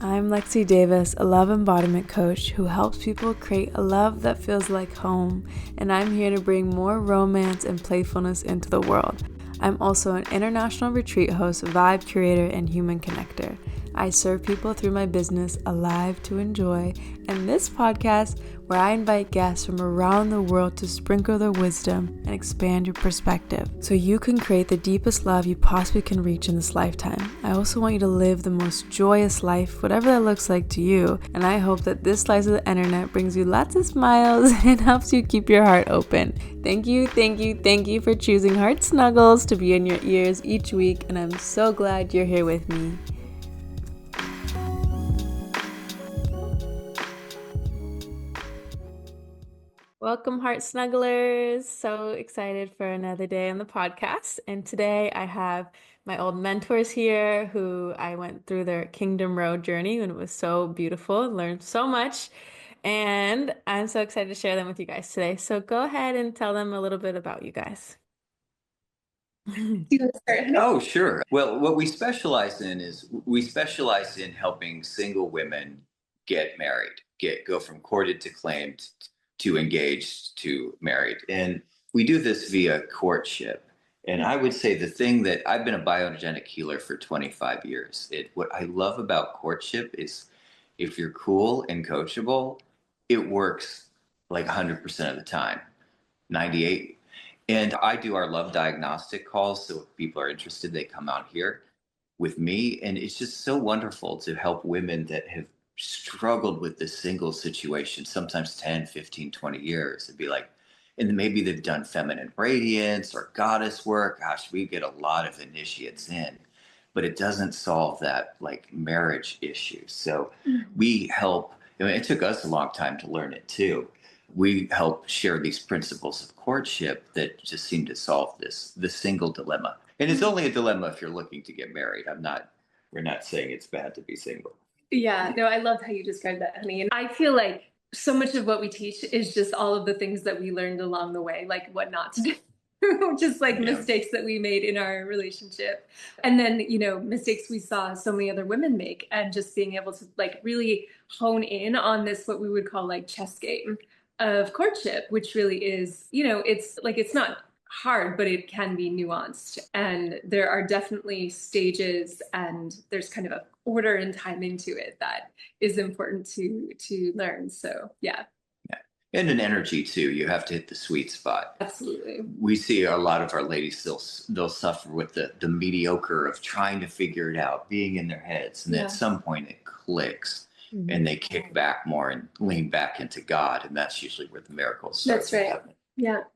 I'm Lexy Davis, a love embodiment coach who helps people create a love that feels like home, and I'm here to bring more romance and playfulness into the world. I'm also an international retreat host, vibe curator, and human connector. I serve people through my business, Alive to Enjoy, and this podcast where I invite guests from around the world to sprinkle their wisdom and expand your perspective so you can create the deepest love you possibly can reach in this lifetime. I also want you to live the most joyous life, whatever that looks like to you, and I hope that this slice of the internet brings you lots of smiles and helps you keep your heart open. Thank you for choosing Heart Snuggles to be in your ears each week, and I'm so glad you're here with me. Welcome, Heart Snugglers. So excited for another day on the podcast. And today I have my old mentors here who I went through their Kingdom Road journey, and it was so beautiful. Learned so much. And I'm so excited to share them with you guys today. So go ahead and tell them a little bit about you guys. Do you want to start? Oh, sure. Well, what we specialize in is we specialize in helping single women get married, go from courted to claimed to engaged to married. And we do this via courtship. And I would say the thing that I've been a bioenergetic healer for 25 years. What I love about courtship is if you're cool and coachable, it works like 100% of the time, 98. And I do our love diagnostic calls. So if people are interested, they come out here with me. And it's just so wonderful to help women that have struggled with this single situation, sometimes 10, 15, 20 years. It'd be like, and maybe they've done feminine radiance or goddess work. Gosh, we get a lot of initiates in, but it doesn't solve that like marriage issue. So we help, it took us a long time to learn it too. We help share these principles of courtship that just seem to solve the single dilemma. And it's only a dilemma if you're looking to get married. We're not saying it's bad to be single. Yeah, no, I loved how you described that, honey. And I feel like so much of what we teach is just all of the things that we learned along the way, like what not to do. Just like mistakes that we made in our relationship. And then, mistakes we saw so many other women make, and just being able to like really hone in on this, what we would call like chess game of courtship, which really is, it's not hard, but it can be nuanced. And there are definitely stages, and there's kind of a order and timing to it that is important to learn. So yeah. And an energy too. You have to hit the sweet spot. Absolutely. We see a lot of our ladies they'll suffer with the mediocre of trying to figure it out, being in their heads, and at some point it clicks. Mm-hmm. And they kick back more and lean back into God, and that's usually where the miracles start. That's right.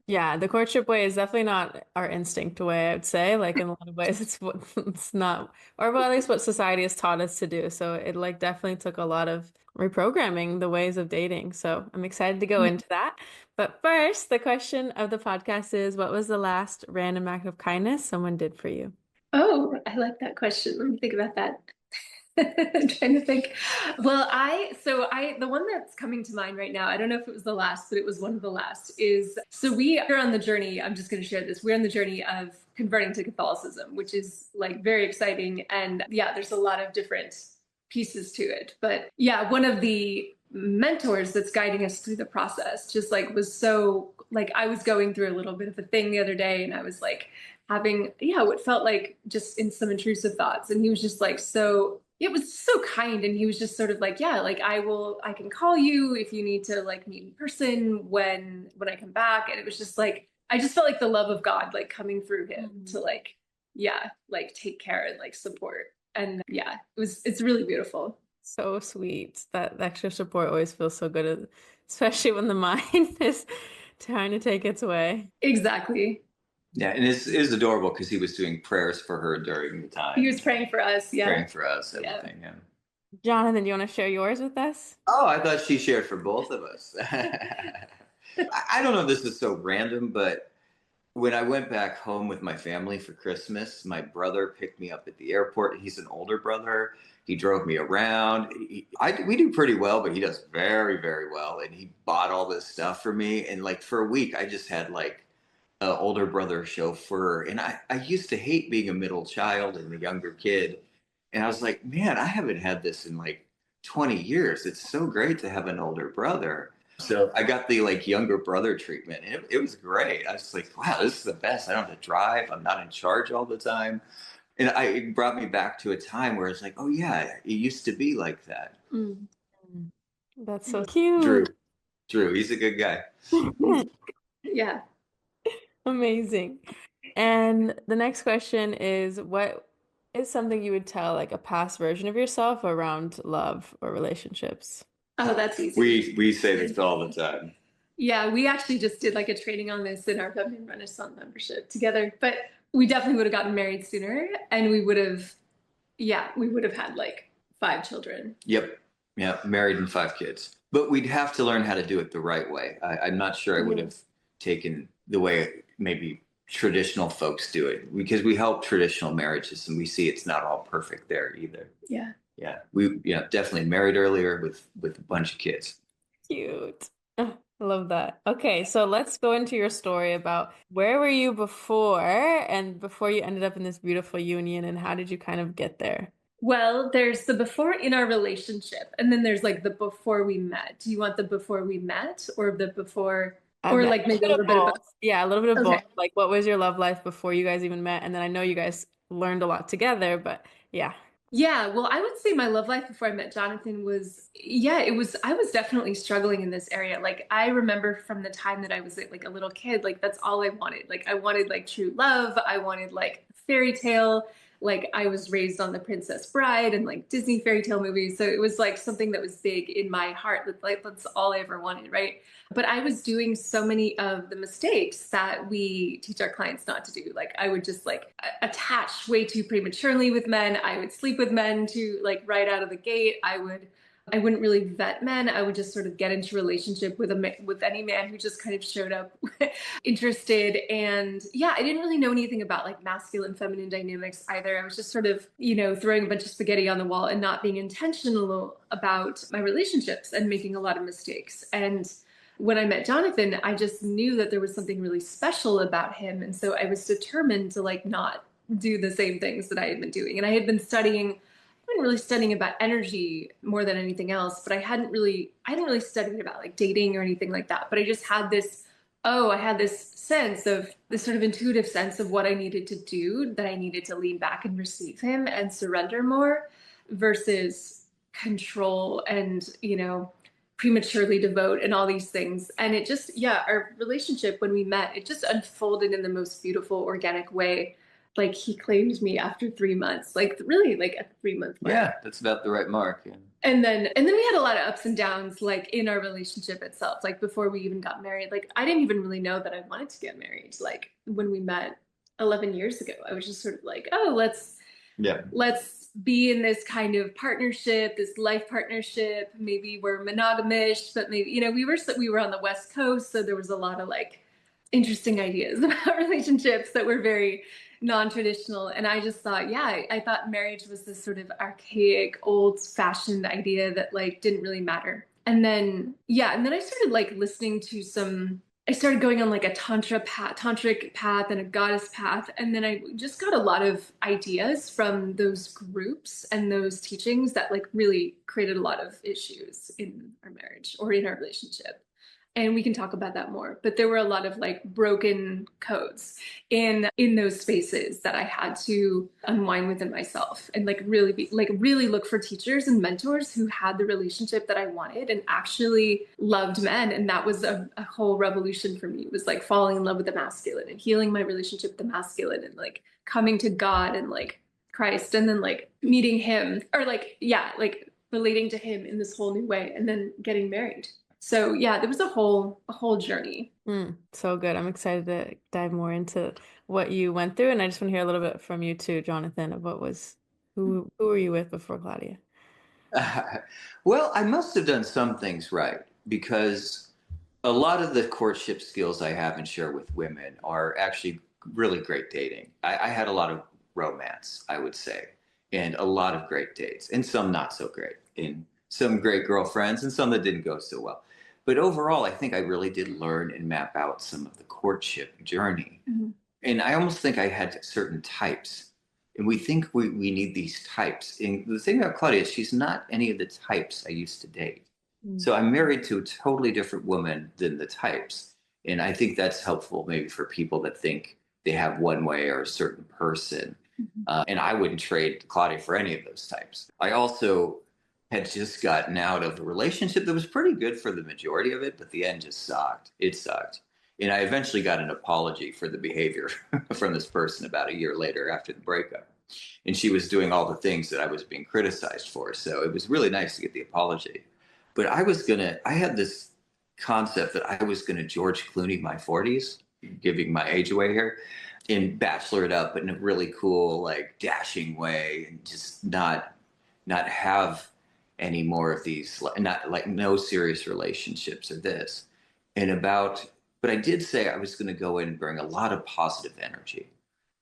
Yeah, the courtship way is definitely not our instinct way, I would say. Like in a lot of ways, it's not, or well, at least what society has taught us to do. So it like definitely took a lot of reprogramming the ways of dating. So I'm excited to go into that. But first, the question of the podcast is, what was the last random act of kindness someone did for you? Oh, I like that question. Let me think about that. I'm trying to think. Well, the one that's coming to mind right now, I don't know if it was the last, but it was one of the last, so we're on the journey. I'm just going to share this. We're on the journey of converting to Catholicism, which is like very exciting. And yeah, there's a lot of different pieces to it. But yeah, one of the mentors that's guiding us through the process just like was so like, I was going through a little bit of a thing the other day, and I was like having, what felt like just in some intrusive thoughts. And he was just like, it was so kind. And he was just sort of like, yeah, like I can call you if you need to like meet in person when I come back. And it was just like, I just felt like the love of God, like coming through him to like, like take care and like support. And yeah, it's really beautiful. So sweet. That extra support always feels so good, especially when the mind is trying to take its way. Exactly. Yeah, and it is adorable because he was doing prayers for her during the time. He was praying for us, yeah. Praying for us, everything, yeah. Jonathan, do you want to share yours with us? Oh, I thought she shared for both of us. I don't know if this is so random, but when I went back home with my family for Christmas, my brother picked me up at the airport. He's an older brother. He drove me around. We do pretty well, but he does very, very well. And he bought all this stuff for me. And like for a week, I just had like older brother chauffeur. And I used to hate being a middle child and a younger kid. And I was like, man, I haven't had this in like 20 years. It's so great to have an older brother. So I got the like younger brother treatment, and it was great. I was like, wow, this is the best. I don't have to drive. I'm not in charge all the time. And it brought me back to a time where it's like, oh yeah, it used to be like that. Mm. That's so Drew, cute. he's a good guy. Yeah. Amazing. And the next question is, what is something you would tell like a past version of yourself around love or relationships? Oh, that's easy. We say this all the time. Yeah, we actually just did like a training on this in our Feminine Renaissance membership together, but we definitely would have gotten married sooner, and we would have had like 5 children. Yep. Yeah, married and 5 kids. But we'd have to learn how to do it the right way. I'm not sure I would have taken the way maybe traditional folks do it, because we help traditional marriages and we see it's not all perfect there either. Yeah. Yeah. We definitely married earlier with a bunch of kids. Cute. I love that. Okay, so let's go into your story about where were you before and before you ended up in this beautiful union, and how did you kind of get there? Well, there's the before in our relationship, and then there's like the before we met. Do you want the before we met or the before, or like maybe a little bit of both? Yeah, a little bit of Okay. both. Like, what was your love life before you guys even met? And then I know you guys learned a lot together, but yeah. Yeah, well, I would say my love life before I met Jonathan was, I was definitely struggling in this area. Like, I remember from the time that I was like a little kid, like, that's all I wanted. Like, I wanted like true love. I wanted like fairy tale. Like, I was raised on The Princess Bride and like Disney fairy tale movies. So it was like something that was big in my heart. Like, that's all I ever wanted, right? But I was doing so many of the mistakes that we teach our clients not to do. Like, I would just like attach way too prematurely with men. I would sleep with men to like right out of the gate. I wouldn't really vet men. I would just sort of get into relationship with with any man who just kind of showed up interested. And yeah, I didn't really know anything about like masculine, feminine dynamics either. I was just sort of, throwing a bunch of spaghetti on the wall and not being intentional about my relationships and making a lot of mistakes. And when I met Jonathan, I just knew that there was something really special about him. And so I was determined to like not do the same things that I had been doing. And I had been really studying about energy more than anything else, but I hadn't really studied about like dating or anything like that. But I just had this, I had this sort of intuitive sense of what I needed to do, that I needed to lean back and receive him and surrender more versus control and, prematurely devote and all these things. And it just, our relationship when we met, it just unfolded in the most beautiful, organic way. Like, he claimed me after 3 months, like really like at the 3-month mark. Yeah, that's about the right mark. Yeah. And then we had a lot of ups and downs, like in our relationship itself. Like before we even got married, like I didn't even really know that I wanted to get married. Like when we met 11 years ago, I was just sort of like, oh, let's be in this kind of partnership, this life partnership. Maybe we're monogamish, but maybe, we were on the West Coast. So there was a lot of like interesting ideas about relationships that were very non-traditional. And I just thought, I thought marriage was this sort of archaic, old-fashioned idea that like didn't really matter. And then I started like listening to I started going on like a tantric path and a goddess path. And then I just got a lot of ideas from those groups and those teachings that like really created a lot of issues in our marriage or in our relationship. And we can talk about that more, but there were a lot of like broken codes in those spaces that I had to unwind within myself and like really look for teachers and mentors who had the relationship that I wanted and actually loved men. And that was a whole revolution for me. It was like falling in love with the masculine and healing my relationship with the masculine and like coming to God and like Christ and then like meeting him or like relating to him in this whole new way and then getting married. So there was a whole journey. So good. I'm excited to dive more into what you went through. And I just want to hear a little bit from you too, Jonathan, of who were you with before Claudia? Well, I must have done some things right, because a lot of the courtship skills I have and share with women are actually really great dating. I had a lot of romance, I would say, and a lot of great dates, and some not so great, and some great girlfriends and some that didn't go so well. But overall, I think I really did learn and map out some of the courtship journey. Mm-hmm. And I almost think I had certain types And we think we need these types. And the thing about Claudia is she's not any of the types I used to date. So I'm married to a totally different woman than the types. And I think that's helpful maybe for people that think they have one way or a certain person. And I wouldn't trade Claudia for any of those types. I also had just gotten out of a relationship that was pretty good for the majority of it, but the end just sucked. It sucked. And I eventually got an apology for the behavior from this person about a year later after the breakup. And she was doing all the things that I was being criticized for. So it was really nice to get the apology. But I had this concept that I was going to George Clooney my 40s, giving my age away here, and bachelor it up in a really cool, like dashing way, and just not have any more of these, not like no serious relationships or this. But I did say I was going to go in and bring a lot of positive energy.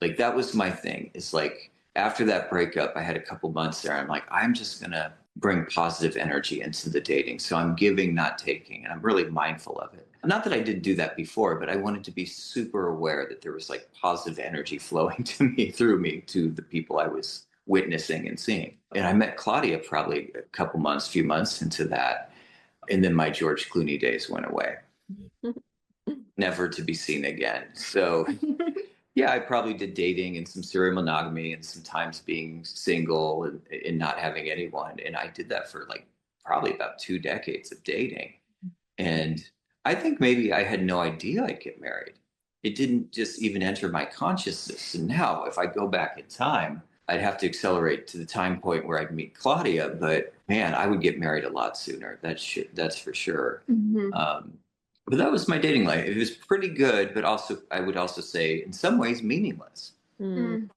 Like that was my thing. It's like after that breakup, I had a couple months there. I'm like, I'm just going to bring positive energy into the dating. So I'm giving, not taking, and I'm really mindful of it. Not that I didn't do that before, but I wanted to be super aware that there was like positive energy flowing to me, through me, to the people I was witnessing and seeing. And I met Claudia probably a few months into that. And then my George Clooney days went away, never to be seen again. So yeah, I probably did dating and some serial monogamy and sometimes being single and not having anyone. And I did that for like probably about 2 decades of dating. And I think maybe I had no idea I'd get married. It didn't just even enter my consciousness. And now if I go back in time, I'd have to accelerate to the time point where I'd meet Claudia. But man, I would get married a lot sooner. That's for sure. But that was my dating life. It was pretty good, but also I would also say in some ways meaningless. And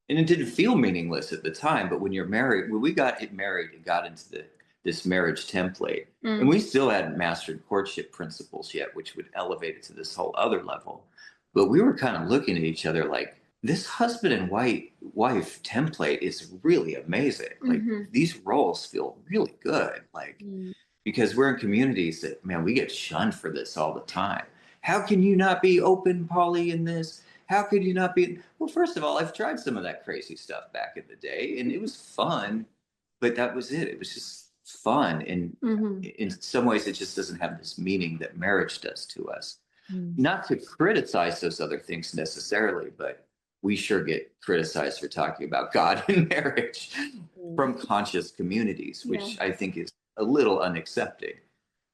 it didn't feel meaningless at the time. But when you're married, when we got married and got into this marriage template, and we still hadn't mastered courtship principles yet, which would elevate it to this whole other level. But we were kind of looking at each other like, this husband and wife template is really amazing. Like these roles feel really good. Like, because we're in communities that, man, we get shunned for this all the time. How can you not be open, poly, in this? How could you not be? Well, first of all, I've tried some of that crazy stuff back in the day, and it was fun, but that was it. It was just fun. And in some ways, it just doesn't have this meaning that marriage does to us. Not to criticize those other things necessarily, but we sure get criticized for talking about God in marriage from conscious communities, which I think is a little unaccepting.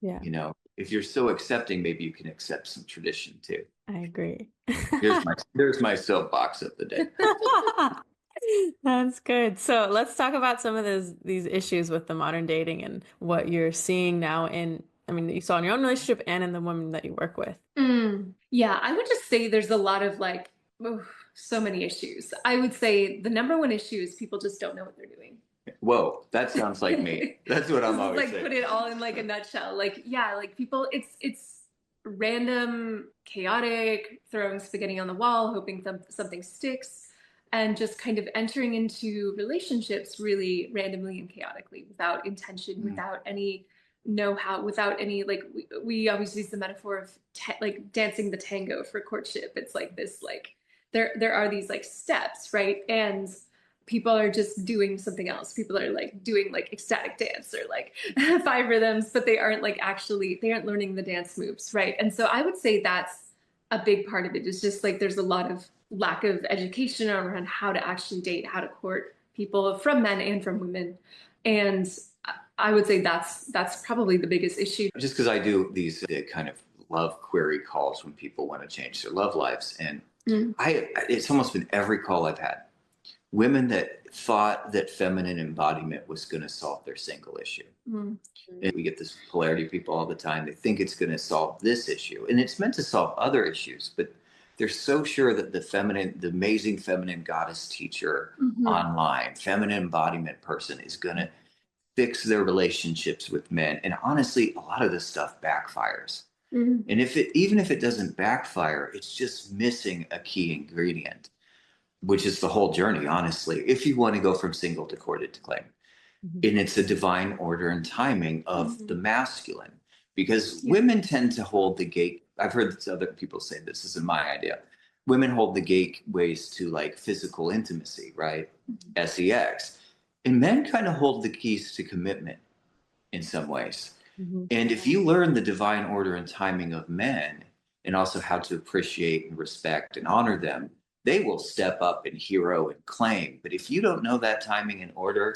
Yeah. You know, if you're so accepting, maybe you can accept some tradition too. I agree. There's my soapbox of the day. That's good. So let's talk about some of these issues with the modern dating and what you're seeing now you saw in your own relationship and in the women that you work with. Yeah, I would just say there's a lot of so many issues. I would say the number one issue is people just don't know what they're doing. Whoa, that sounds like me. That's what I'm always saying. Put it all in like a nutshell. People, it's random, chaotic, throwing spaghetti on the wall, hoping something sticks, and just kind of entering into relationships really randomly and chaotically, without intention, without any know-how, without any, we always use the metaphor of dancing the tango for courtship. It's like this, there are these steps, right? And people are just doing something else. People are doing ecstatic dance or 5 rhythms, but they aren't they aren't learning the dance moves, right? And so I would say that's a big part of it. It's just there's a lot of lack of education around how to actually date, how to court people, from men and from women. And I would say that's probably the biggest issue. Just because I do these kind of love query calls when people want to change their love lives, and it's almost been every call I've had. Women that thought that feminine embodiment was going to solve their single issue. And we get this polarity people all the time. They think it's going to solve this issue, and it's meant to solve other issues, but they're so sure that the amazing feminine goddess teacher online, feminine embodiment person is going to fix their relationships with men. And honestly, a lot of this stuff backfires. And even if it doesn't backfire, it's just missing a key ingredient, which is the whole journey, honestly, if you want to go from single to courted to claim. And it's a divine order and timing of the masculine, because women tend to hold the gate. I've heard other people say this isn't my idea. women hold the gateways to like physical intimacy, right? Sex. And men kind of hold the keys to commitment in some ways. Mm-hmm. And if you learn the divine order and timing of men and also how to appreciate and respect and honor them, they will step up and hero and claim. But if you don't know that timing and order,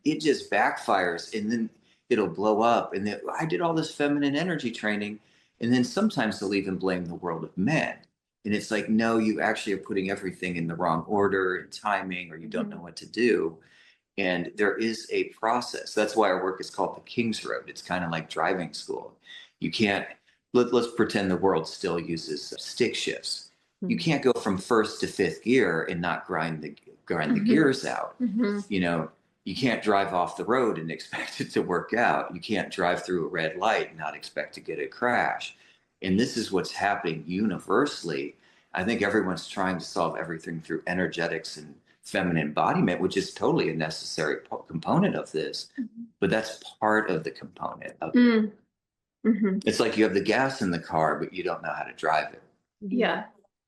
it just backfires and then it'll blow up. And then I did all this feminine energy training. And then sometimes they'll even blame the world of men. And it's like, no, you actually are putting everything in the wrong order and timing, or you don't know what to do. And there is a process. That's why our work is called the King's Road. It's kind of like driving school. You can't, let's pretend the world still uses stick shifts. You can't go from first to fifth gear and not grind the gears out. You know, you can't drive off the road and expect it to work out. You can't drive through a red light and not expect to get a crash. And this is what's happening universally. I think everyone's trying to solve everything through energetics and feminine embodiment, which is totally a necessary component of this, but that's part of the component of it. It's like you have the gas in the car, but you don't know how to drive it. Yeah.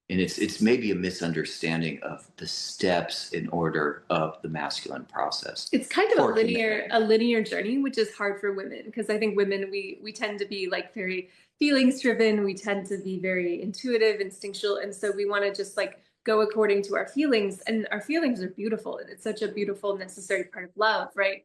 And it's maybe a misunderstanding of the steps in order of the masculine process. It's kind of a linear journey, which is hard for women, because I think women, we tend to be like very feelings driven. We tend to be very intuitive, instinctual. And so we want to just like go according to our feelings, and our feelings are beautiful. And it's such a beautiful, necessary part of love, right?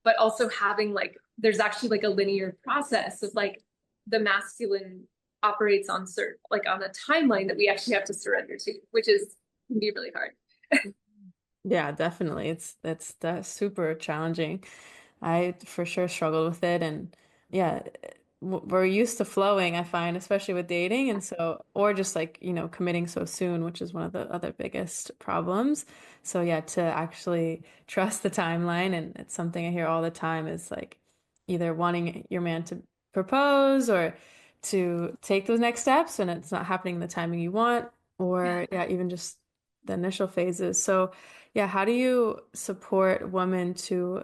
But also having like, there's actually like a linear process of like the masculine operates on on a timeline that we actually have to surrender to, which can be really hard. Yeah, definitely. That's super challenging. I for sure struggled with it, and yeah, we're used to flowing, I find, especially with dating, and so, or just like, committing so soon, which is one of the other biggest problems. So yeah, to actually trust the timeline, and it's something I hear all the time, is like either wanting your man to propose or to take those next steps and it's not happening in the timing you want, or even just the initial phases. So yeah, how do you support women to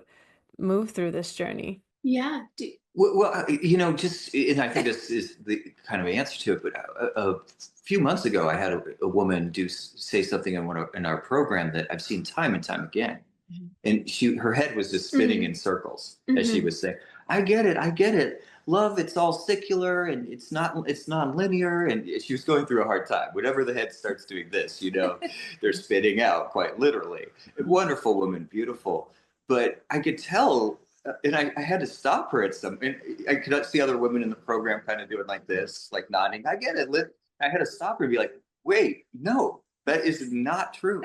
move through this journey? Yeah. Well, just, and I think this is the kind of answer to it, but a few months ago, I had a woman say something in our program that I've seen time and time again. And her head was just spinning in circles as she was saying, I get it. Love, it's all secular and it's non-linear. And she was going through a hard time. Whenever the head starts doing this, they're spitting out quite literally. A wonderful woman, beautiful. But I could tell, and I had to stop her at some, and I could see other women in the program kind of doing like this, like nodding, I get it. I had to stop her and be like, wait, no, that is not true.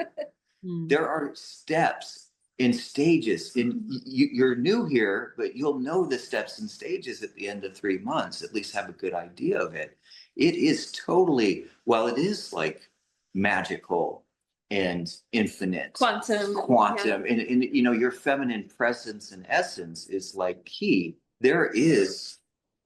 There are steps in stages. You're new here, but you'll know the steps and stages at the end of 3 months, at least have a good idea of it. It is totally, while it is like magical and infinite, quantum, and your feminine presence and essence is like key. There is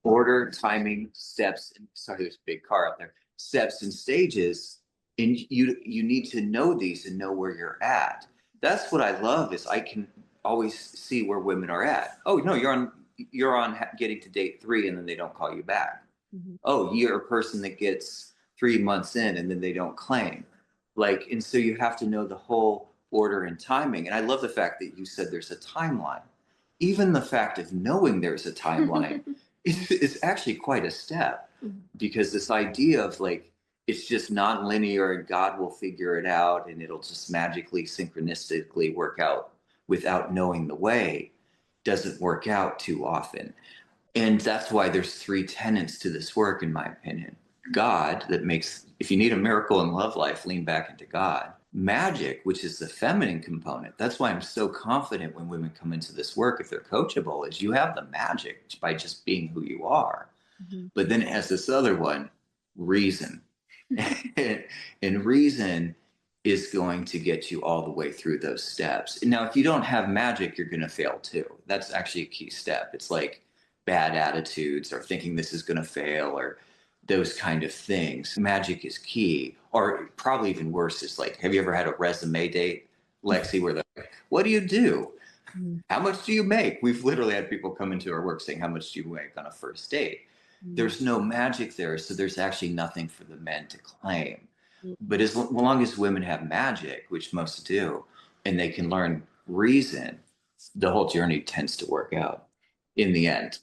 order, timing, steps, and sorry, there's a big car out there, steps and stages, and you need to know these and know where you're at. That's what I love, is I can always see where women are at. Oh no, you're on getting to date 3 and then they don't call you back. Oh, you're a person that gets 3 months in and then they don't claim. And so you have to know the whole order and timing. And I love the fact that you said there's a timeline. Even the fact of knowing there's a timeline is actually quite a step, because this idea of like, it's just non-linear and God will figure it out and it'll just magically, synchronistically work out without knowing the way doesn't work out too often. And that's why there's 3 tenets to this work, in my opinion. God, that makes, if you need a miracle in love life, lean back into God. Magic, which is the feminine component. That's why I'm so confident when women come into this work, if they're coachable, is you have the magic by just being who you are. But then it has this other one, reason. And reason is going to get you all the way through those steps. Now, if you don't have magic, you're going to fail too. That's actually a key step. It's like bad attitudes or thinking this is going to fail or those kind of things. Magic is key. Or probably even worse is like, have you ever had a resume date, Lexy, where they're like, what do you do? How much do you make? We've literally had people come into our work saying, how much do you make on a first date? There's no magic there, so there's actually nothing for the men to claim. But as long as women have magic, which most do, and they can learn reason, the whole journey tends to work out in the end.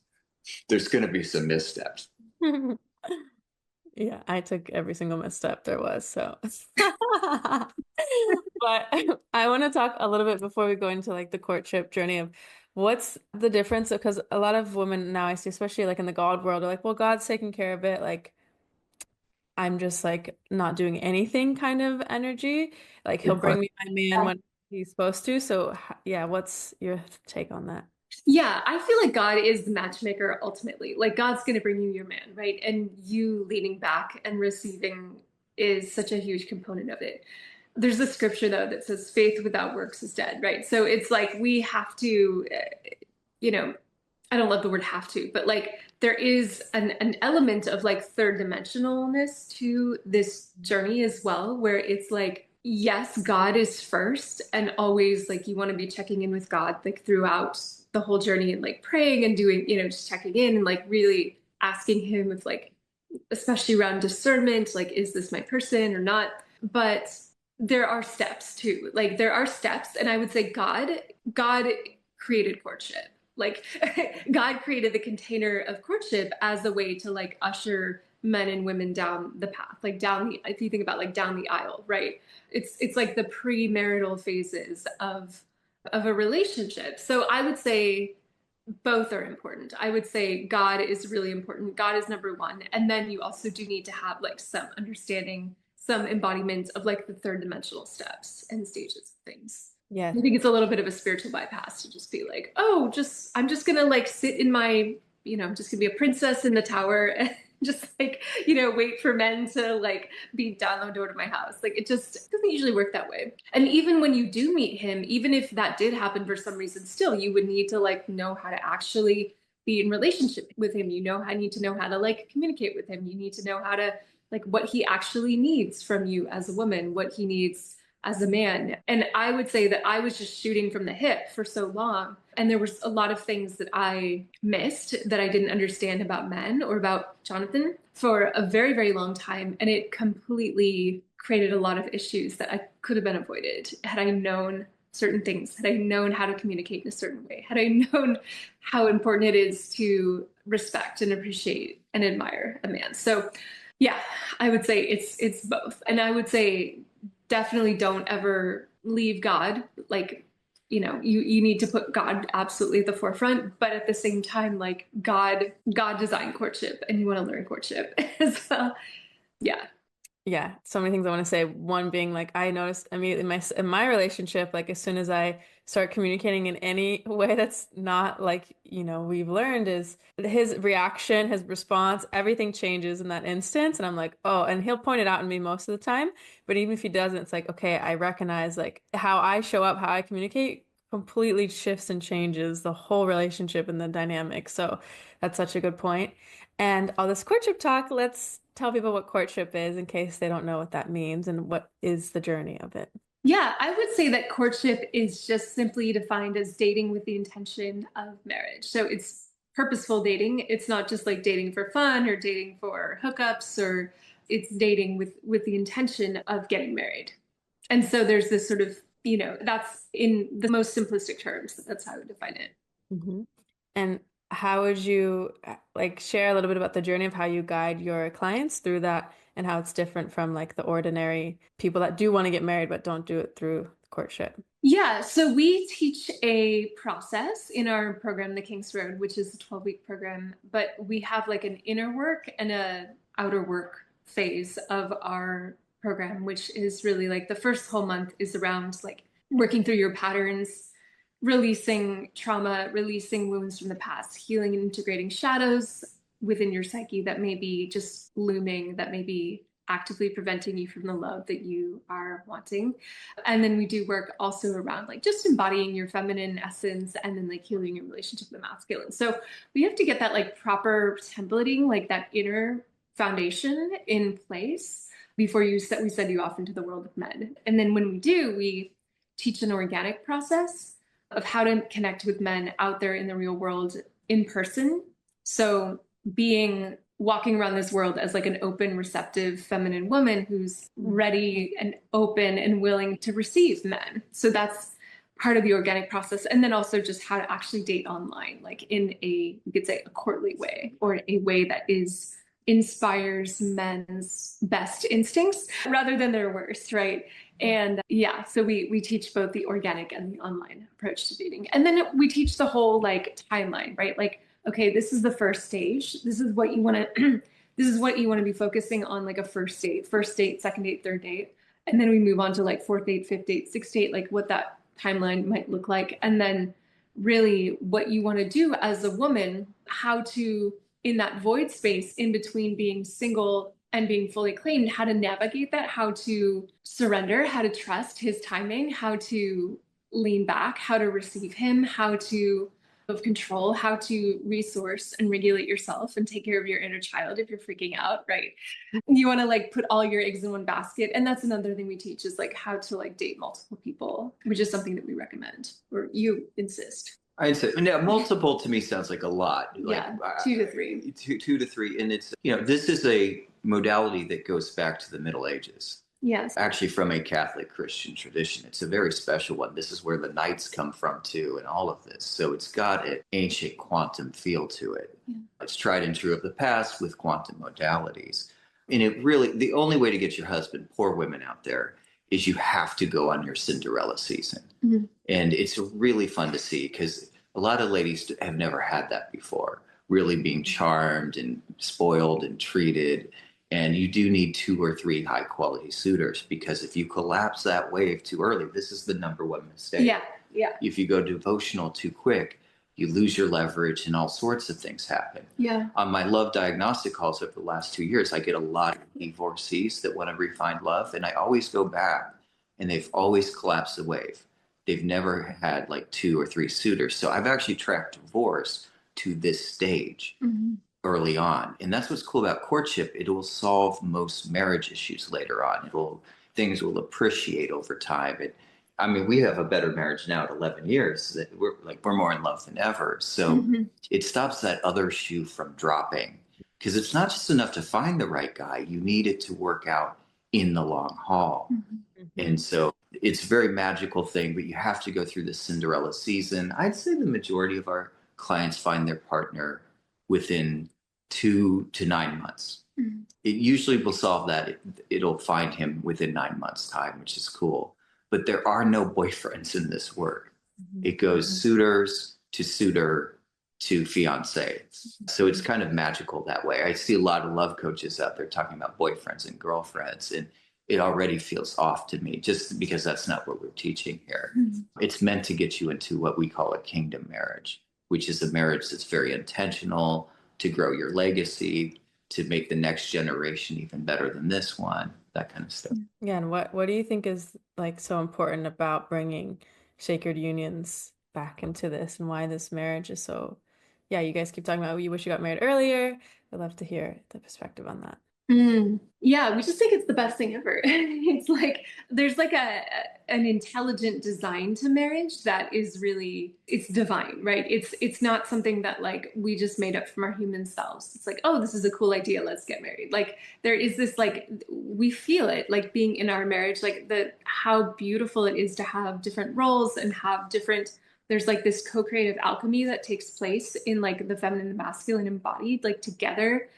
There's going to be some missteps. Yeah, I took every single misstep there was, so. But I want to talk a little bit before we go into like the courtship journey of what's the difference, because a lot of women now I see, especially like in the God world, are like, well, God's taking care of it. Like I'm just like not doing anything kind of energy. Like he'll Good question. bring me my man when he's supposed to. So yeah, what's your take on that? Yeah, I feel like God is the matchmaker ultimately. Like God's going to bring you your man, right? And you leaning back and receiving is such a huge component of it. There's a scripture though that says faith without works is dead, right? So it's like we have to, you know, I don't love the word have to, but like there is an element of like third dimensionalness to this journey as well, where it's like, yes, God is first, and always like you want to be checking in with God like throughout the whole journey and like praying and doing, just checking in and like really asking him if like, especially around discernment, like, is this my person or not? But there are steps too. Like there are steps. And I would say God created courtship. Like God created the container of courtship as a way to like usher men and women down the path, like down the, if you think about like down the aisle, right? It's like the premarital phases of a relationship. So I would say both are important. I would say God is really important. God is number one. And then you also do need to have like some understanding, some embodiment of like the third dimensional steps and stages of things. Yeah. I think it's a little bit of a spiritual bypass to just be like, oh, I'm just gonna like sit in my, I'm just gonna be a princess in the tower and just like, wait for men to like be down the door to my house. Like it just doesn't usually work that way. And even when you do meet him, even if that did happen for some reason, still you would need to like know how to actually be in relationship with him. I need to know how to like communicate with him. You need to know how to like what he actually needs from you as a woman, what he needs as a man. And I would say that I was just shooting from the hip for so long. And there was a lot of things that I missed that I didn't understand about men or about Jonathan for a very, very long time. And it completely created a lot of issues that I could have been avoided had I known certain things, had I known how to communicate in a certain way, had I known how important it is to respect and appreciate and admire a man. So yeah, I would say it's both. And I would say definitely don't ever leave God. Like, you need to put God absolutely at the forefront, but at the same time, like God designed courtship and you want to learn courtship as well. Yeah. Yeah, so many things I want to say. One being like I noticed immediately in my relationship, like as soon as I start communicating in any way that's not like, we've learned, is his reaction, his response, everything changes in that instance. And I'm like, oh, and he'll point it out in me most of the time. But even if he doesn't, it's like, okay, I recognize like how I show up, how I communicate completely shifts and changes the whole relationship and the dynamic. So that's such a good point. And all this courtship talk, let's tell people what courtship is in case they don't know what that means and what is the journey of it. Yeah, I would say that courtship is just simply defined as dating with the intention of marriage. So it's purposeful dating. It's not just like dating for fun or dating for hookups, or it's dating with the intention of getting married. And so there's this sort of, that's in the most simplistic terms. That's how I would define it. Mm-hmm. And how would you like share a little bit about the journey of how you guide your clients through that and how it's different from like the ordinary people that do want to get married but don't do it through courtship? Yeah, so we teach a process in our program, The King's Road, which is a 12-week program, but we have like an inner work and a outer work phase of our program, which is really like the first whole month is around like working through your patterns, releasing trauma, releasing wounds from the past, healing and integrating shadows within your psyche that may be just looming, that may be actively preventing you from the love that you are wanting. And then we do work also around like just embodying your feminine essence and then like healing your relationship with the masculine. So we have to get that like proper templating, like that inner foundation in place before we send you off into the world of men. And then when we do, we teach an organic process of how to connect with men out there in the real world in person. So being walking around this world as like an open, receptive, feminine woman who's ready and open and willing to receive men. So that's part of the organic process. And then also just how to actually date online, like in you could say a courtly way, or a way that inspires men's best instincts rather than their worst, right? And yeah, so we teach both the organic and the online approach to dating. And then we teach the whole like timeline, right? Like, okay, this is the first stage. This is what you want to this is what you want to be focusing on, like a first date, second date, third date. And then we move on to like fourth date, fifth date, sixth date, like what that timeline might look like. And then really what you want to do as a woman, how to, in that void space in between being single and being fully claimed, how to navigate that, how to surrender, how to trust his timing, how to lean back, how to receive him, how to of control, how to resource and regulate yourself and take care of your inner child if you're freaking out, right? You want to like put all your eggs in one basket. And that's another thing we teach, is like how to like date multiple people, which is something that we recommend, or you insist. I'd say, yeah, multiple to me sounds like a lot. Like, yeah, 2 to 3. Two to three. And it's, this is a modality that goes back to the Middle Ages. Yes. Actually, from a Catholic Christian tradition. It's a very special one. This is where the knights come from too, and all of this. So it's got an ancient quantum feel to it. Yeah. It's tried and true of the past with quantum modalities. And it really, the only way to get your husband, poor women out there, is you have to go on your Cinderella season. Mm-hmm. And it's really fun to see, because a lot of ladies have never had that before, really being charmed and spoiled and treated. And you do need 2 or 3 high quality suitors, because if you collapse that wave too early, this is the number one mistake. Yeah. Yeah. If you go devotional too quick, you lose your leverage and all sorts of things happen. Yeah. On my love diagnostic calls over the last 2 years, I get a lot of divorcees that want to refine love. And I always go back, and they've always collapsed the wave. They've never had like 2 or 3 suitors. So I've actually tracked divorce to this stage. Mm-hmm. Early on. And that's what's cool about courtship. It will solve most marriage issues later on. Things will appreciate over time. We have a better marriage now at 11 years. That we're more in love than ever. So mm-hmm. It stops that other shoe from dropping, because it's not just enough to find the right guy. You need it to work out in the long haul. Mm-hmm. And so it's a very magical thing, but you have to go through the Cinderella season. I'd say the majority of our clients find their partner within 2 to 9 months. Mm-hmm. It usually will solve that. It'll find him within 9 months' time, which is cool. But there are no boyfriends in this work. Mm-hmm. It goes mm-hmm. suitors to suitor to fiance. Mm-hmm. So it's kind of magical that way. I see a lot of love coaches out there talking about boyfriends and girlfriends, and it already feels off to me, just because that's not what we're teaching here. Mm-hmm. It's meant to get you into what we call a kingdom marriage, which is a marriage that's very intentional, to grow your legacy, to make the next generation even better than this one, that kind of stuff. Yeah, and what do you think is like so important about bringing sacred unions back into this, and why this marriage is so, you guys keep talking about, you wish you got married earlier. I'd love to hear the perspective on that. Yeah, we just think it's the best thing ever. It's like there's like an intelligent design to marriage that is really, it's divine, right? It's not something that like we just made up from our human selves. It's like, oh, this is a cool idea, let's get married. Like there is this, like we feel it, like being in our marriage, like how beautiful it is to have different roles and have different. There's like this co-creative alchemy that takes place in like the feminine and masculine embodied, like together,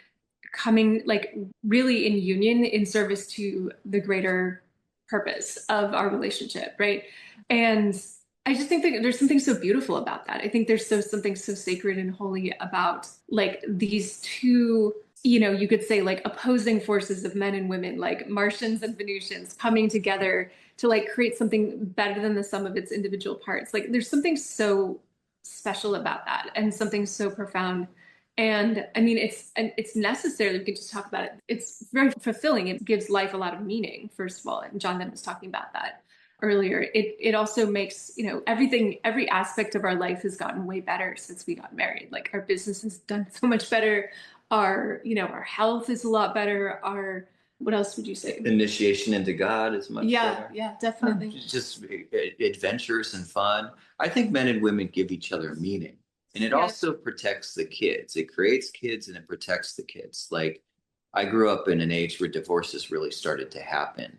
coming like really in union in service to the greater purpose of our relationship, right? And I just think that there's something so beautiful about that. I think there's something so sacred and holy about like these two, you could say like opposing forces of men and women, like Martians and Venusians coming together to like create something better than the sum of its individual parts. Like there's something so special about that, and something so profound. And it's necessary. We could just talk about it. It's very fulfilling. It gives life a lot of meaning, first of all. And Jonathan was talking about that earlier. It also makes, every aspect of our life has gotten way better since we got married. Like our business has done so much better. Our health is a lot better. What else would you say? Initiation into God is much better. Yeah, definitely. Just adventures and fun. I think men and women give each other meaning. And it Yeah. also protects the kids. It creates kids and it protects the kids. Like, I grew up in an age where divorces really started to happen.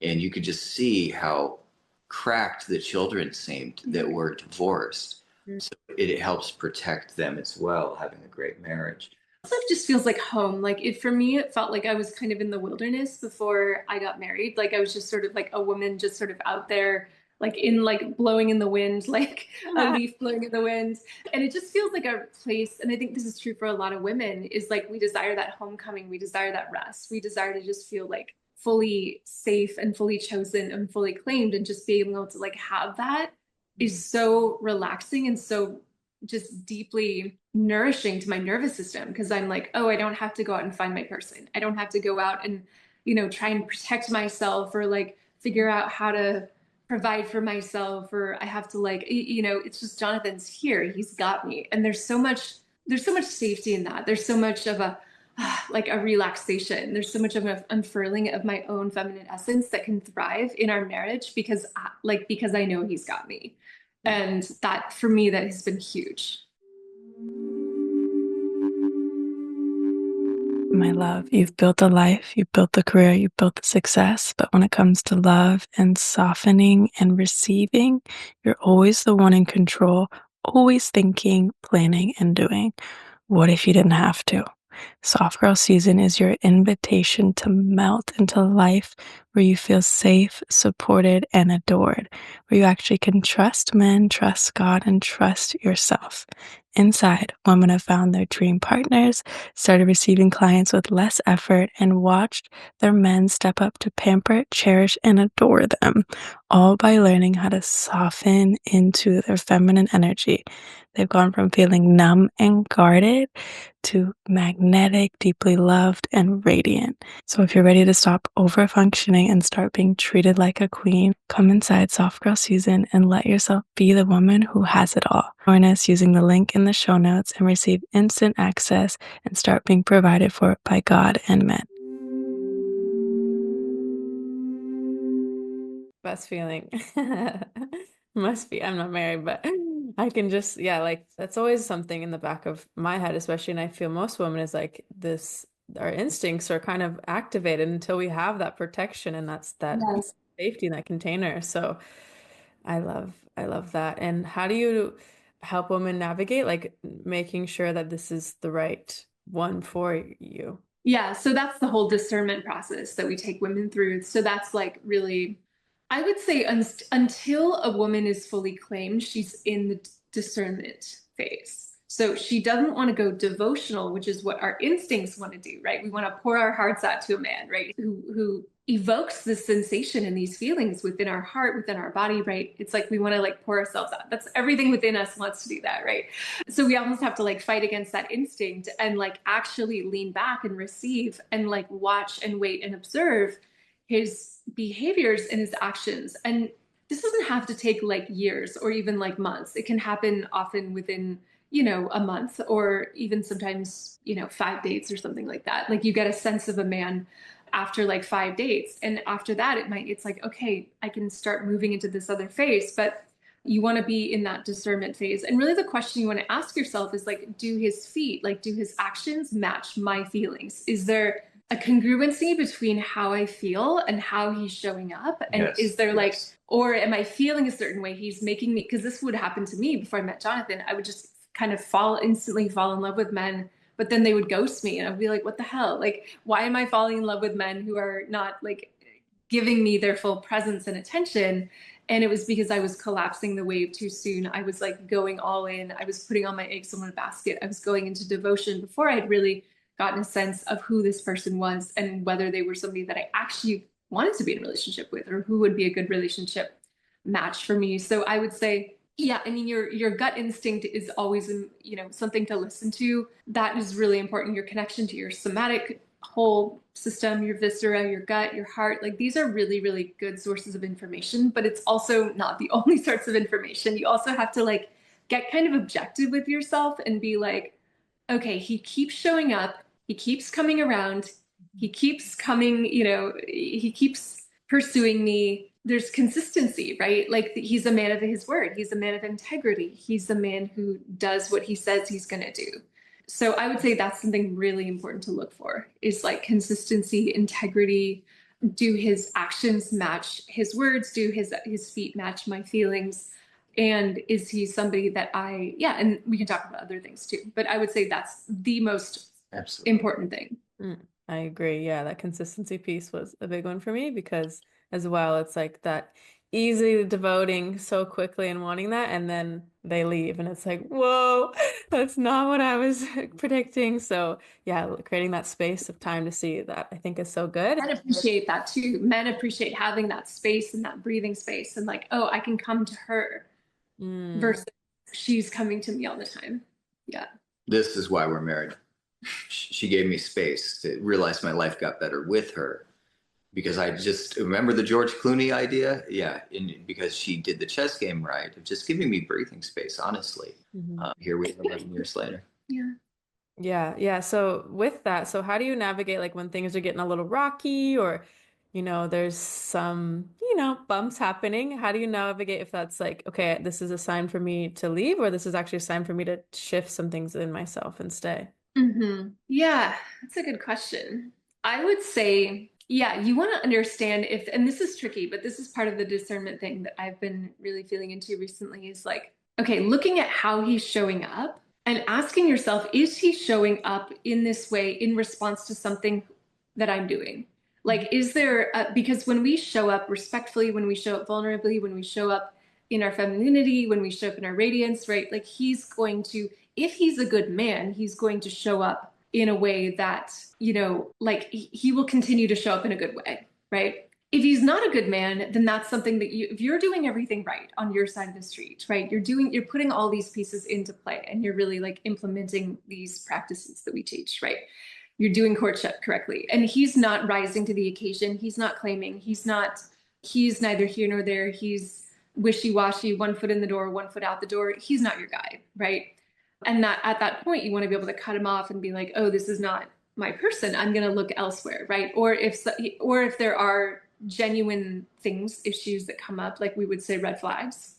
And you could just see how cracked the children seemed that were divorced. So it helps protect them as well, having a great marriage. Also just feels like home. Like it for me, it felt like I was kind of in the wilderness before I got married. Like I was just sort of like a woman just sort of out there, like in like blowing in the wind, like a leaf blowing in the wind. And it just feels like a place, and I think this is true for a lot of women, is like we desire that homecoming, we desire that rest, we desire to just feel like fully safe and fully chosen and fully claimed, and just being able to like have that is so relaxing and so just deeply nourishing to my nervous system, because I'm like, oh, I don't have to go out and find my person. I don't have to go out and, try and protect myself or like figure out how to provide for myself, or I have to like, it's just Jonathan's here. He's got me. And there's so much safety in that. There's so much of a like a relaxation. There's so much of an unfurling of my own feminine essence that can thrive in our marriage because I know he's got me. And that for me, that has been huge. My love, you've built a life, you've built the career, you've built the success. But when it comes to love and softening and receiving, you're always the one in control, always thinking, planning, and doing. What if you didn't have to? Soft Girl Season is your invitation to melt into life where you feel safe, supported, and adored, where you actually can trust men, trust God, and trust yourself. Inside, women have found their dream partners, started receiving clients with less effort, and watched their men step up to pamper, cherish, and adore them, all by learning how to soften into their feminine energy. They've gone from feeling numb and guarded to magnetic, deeply loved, and radiant. So if you're ready to stop over-functioning and start being treated like a queen, come inside Soft Girl Season and let yourself be the woman who has it all. Join us using the link in the show notes and receive instant access and start being provided for by God and men. Best feeling. Must be. I'm not married, but I can just, yeah, like that's always something in the back of my head, especially. And I feel most women is like this, our instincts are kind of activated until we have that protection, and that's that Yes. safety in that container. So I love that. And how do you help women navigate, like making sure that this is the right one for you? Yeah, so that's the whole discernment process that we take women through. So that's like really, I would say until a woman is fully claimed, she's in the discernment phase. So she doesn't want to go devotional, which is what our instincts want to do, right? We want to pour our hearts out to a man, right? Who evokes this sensation and these feelings within our heart, within our body, right? It's like we want to like pour ourselves out. That's everything within us wants to do that, right? So we almost have to like fight against that instinct and like actually lean back and receive and like watch and wait and observe his behaviors and his actions. And this doesn't have to take like years or even like months. It can happen often within, a month, or even sometimes, 5 dates or something like that. Like you get a sense of a man after like 5 dates. And after that, it's like, okay, I can start moving into this other phase. But you want to be in that discernment phase. And really the question you want to ask yourself is like, do his actions match my feelings? Is there a congruency between how I feel and how he's showing up? And Yes, is there like, yes. or am I feeling a certain way? He's making me, because this would happen to me before I met Jonathan. I would just kind of instantly fall in love with men, but then they would ghost me and I'd be like, what the hell? Like, why am I falling in love with men who are not like giving me their full presence and attention? And it was because I was collapsing the wave too soon. I was like going all in. I was putting all my eggs in one basket. I was going into devotion before I'd really gotten a sense of who this person was and whether they were somebody that I actually wanted to be in a relationship with, or who would be a good relationship match for me. So I would say, yeah, I mean, your gut instinct is always, something to listen to. That is really important. Your connection to your somatic whole system, your viscera, your gut, your heart, like these are really, really good sources of information, but it's also not the only sorts of information. You also have to like get kind of objective with yourself and be like, okay, he keeps showing up, he keeps coming around, he keeps coming, he keeps pursuing me. there's consistency, right? Like he's a man of his word. He's a man of integrity. He's a man who does what he says he's going to do. So I would say that's something really important to look for, is like consistency, integrity. Do his actions match his words? Do his feet match my feelings? And is he somebody that and we can talk about other things too, but I would say that's the most Absolutely important thing. I agree. Yeah, that consistency piece was a big one for me, because as well, it's like that easily devoting so quickly and wanting that, and then they leave and it's like, whoa, that's not what I was predicting. So yeah, creating that space of time to see that, I think, is so good. Men appreciate that too. Men appreciate having that space and that breathing space, and like, oh, I can come to her versus she's coming to me all the time. Yeah. This is why we're married. She gave me space to realize my life got better with her, because I just remember the George Clooney idea. Yeah. Because she did the chess game right, of just giving me breathing space, honestly. Here we are 11 years later. Yeah. So with that, so how do you navigate like when things are getting a little rocky, or, there's some, bumps happening? How do you navigate if that's like, okay, this is a sign for me to leave, or this is actually a sign for me to shift some things in myself and stay? Yeah, that's a good question. I would say, yeah, you want to understand and this is tricky, but this is part of the discernment thing that I've been really feeling into recently, is like, okay, looking at how he's showing up and asking yourself, is he showing up in this way in response to something that I'm doing? Like, is there, because when we show up respectfully, when we show up vulnerably, when we show up in our femininity, when we show up in our radiance, right? Like if he's a good man, he's going to show up in a way that, like he will continue to show up in a good way, right? If he's not a good man, then that's something that if you're doing everything right on your side of the street, right? You're putting all these pieces into play, and you're really like implementing these practices that we teach, right? You're doing courtship correctly. And he's not rising to the occasion. He's not claiming. He's neither here nor there. He's wishy-washy, 1 foot in the door, 1 foot out the door. He's not your guy, right? And that at that point, you want to be able to cut him off and be like, oh, this is not my person. I'm going to look elsewhere, right? Or if there are genuine issues that come up, like we would say red flags.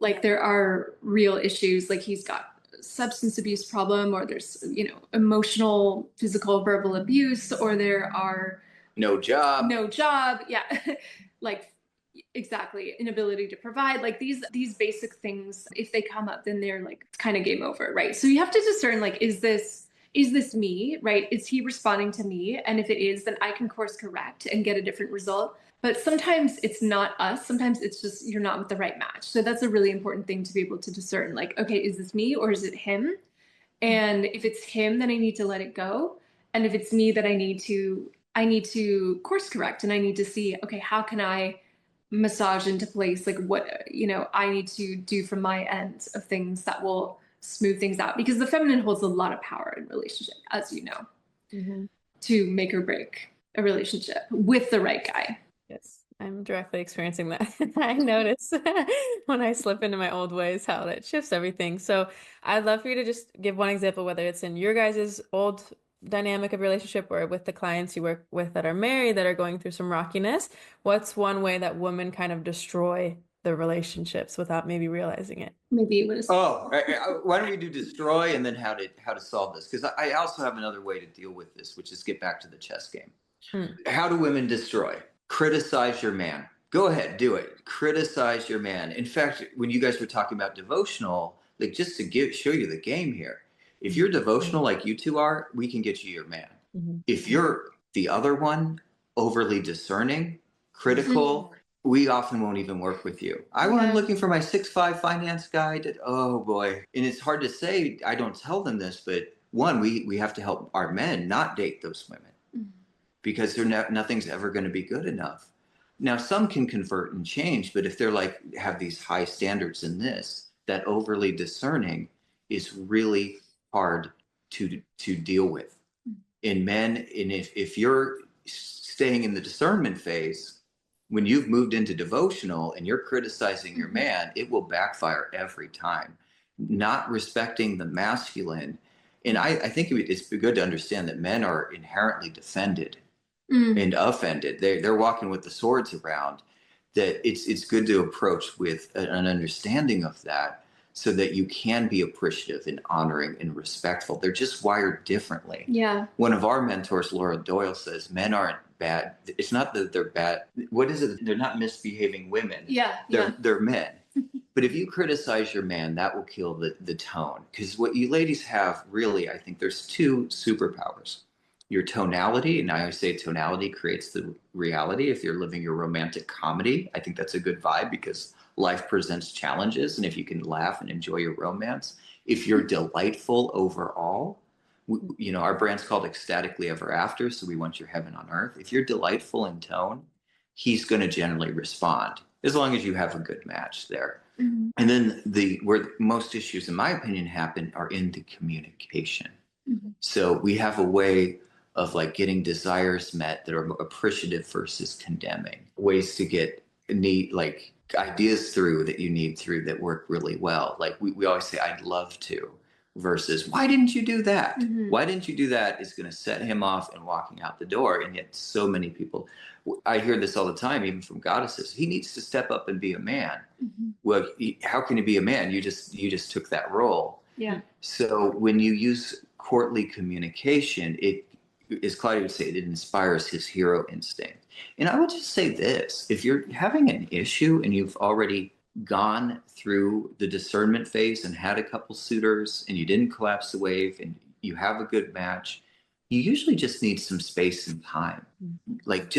Like there are real issues, like he's got substance abuse problem, or there's, emotional, physical, verbal abuse, or there are no job. Yeah. Like, exactly, inability to provide, like these basic things. If they come up, then they're like, it's kind of game over, right? So you have to discern, like, is this me, right? Is he responding to me? And if it is, then I can course correct and get a different result. But sometimes it's not us. Sometimes it's just you're not with the right match. So that's a really important thing to be able to discern, like, okay, is this me or is it him? And if it's him, then I need to let it go. And if it's me, that I need to course correct, and I need to see, okay, how can I massage into place, like what, I need to do from my end of things that will smooth things out, because the feminine holds a lot of power in relationship, as you know, to make or break a relationship with the right guy. Yes, I'm directly experiencing that. I notice when I slip into my old ways how that shifts everything. So I'd love for you to just give one example, whether it's in your guys' old dynamic of relationship or with the clients you work with that are married, that are going through some rockiness. What's one way that women kind of destroy the relationships without maybe realizing it? Maybe it was. Why don't we do destroy and then how to solve this? Because I also have another way to deal with this, which is get back to the chess game. How do women destroy? Criticize your man. Go ahead, do it. Criticize your man. In fact, when you guys were talking about devotional, like just to show you the game here, if you're devotional like you two are, we can get you your man. If you're the other one, overly discerning, critical, we often won't even work with you. I'm looking for my 6'5" finance guy. Oh boy. And it's hard to say, I don't tell them this, but one, we have to help our men not date those women because nothing's ever going to be good enough. Now, some can convert and change, but if they're like, have these high standards in this, that overly discerning is really hard to deal with in men. And if you're staying in the discernment phase, when you've moved into devotional and you're criticizing your man, it will backfire every time. Not respecting the masculine. And I think it's good to understand that men are inherently defended and offended. They're walking with the swords around. that it's good to approach with an understanding of that, so that you can be appreciative and honoring and respectful. They're just wired differently. Yeah. One of our mentors, Laura Doyle, says men aren't bad. It's not that they're bad. What is it? They're not misbehaving women. Yeah. They're men. But if you criticize your man, that will kill the tone. Because what you ladies have, really, I think there's two superpowers. Your tonality, and I always say tonality creates the reality. If you're living your romantic comedy, I think that's a good vibe, because life presents challenges. And if you can laugh and enjoy your romance, if you're delightful overall, our brand's called Ecstatically Ever After. So we want your heaven on earth. If you're delightful in tone, he's going to generally respond, as long as you have a good match there. Mm-hmm. And then where most issues, in my opinion, happen are in the communication. Mm-hmm. So we have a way of like getting desires met that are appreciative versus condemning, ways to get like ideas through that you need through that work really well. Like we always say, I'd love to, versus why didn't you do that? Mm-hmm. Why didn't you do that is going to set him off and walking out the door. And yet so many people, I hear this all the time, even from goddesses, he needs to step up and be a man. Mm-hmm. Well, how can he be a man? You just took that role. Yeah. So when you use courtly communication, it, as Claudia would say, it inspires his hero instinct. And I would just say this: if you're having an issue and you've already gone through the discernment phase and had a couple suitors and you didn't collapse the wave and you have a good match, you usually just need some space and time. Like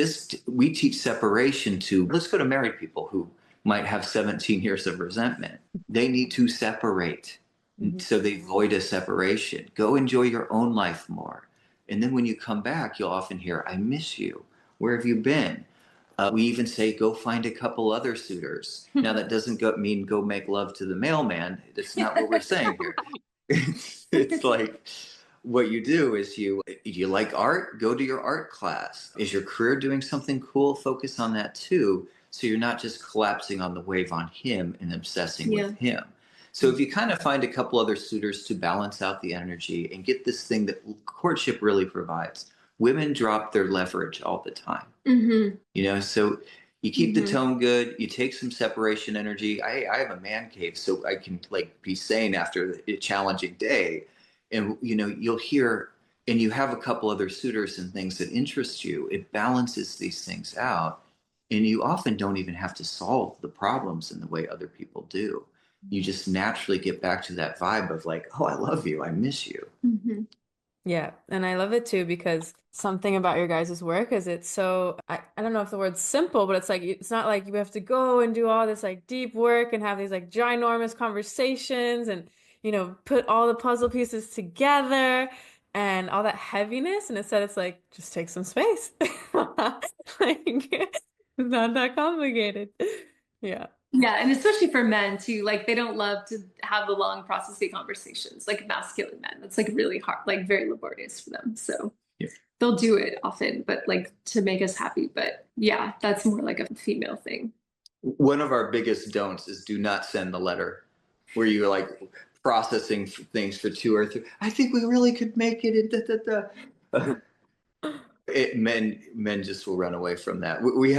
we teach separation to, let's go to married people who might have 17 years of resentment. They need to separate. So they avoid a separation. Go enjoy your own life more. And then when you come back, you'll often hear, I miss you. Where have you been? We even say, go find a couple other suitors. Now, that doesn't mean go make love to the mailman. That's not what we're saying here. It's like, what you do is you like art, go to your art class. Is your career doing something cool? Focus on that too. So you're not just collapsing on the wave on him and obsessing with him. So if you kind of find a couple other suitors to balance out the energy and get this thing that courtship really provides. Women drop their leverage all the time. Mm-hmm. So you keep the tone good, you take some separation energy. I have a man cave, so I can like be sane after a challenging day. And, you'll hear, and you have a couple other suitors and things that interest you. It balances these things out. And you often don't even have to solve the problems in the way other people do. You just naturally get back to that vibe of like, oh, I love you. I miss you. Mm-hmm. Yeah. And I love it too, because something about your guys' work is it's so, I don't know if the word's simple, but it's like, it's not like you have to go and do all this like deep work and have these like ginormous conversations and, put all the puzzle pieces together and all that heaviness. And instead it's like, just take some space. Like, it's not that complicated. Yeah. Yeah, and especially for men too, like they don't love to have the long processing conversations, like masculine men. That's like really hard, like very laborious for them. So they'll do it often, but like to make us happy. But yeah, that's more like a female thing. One of our biggest don'ts is do not send the letter where you're like processing things for 2 or 3. I think we really could make it. Men just will run away from that. We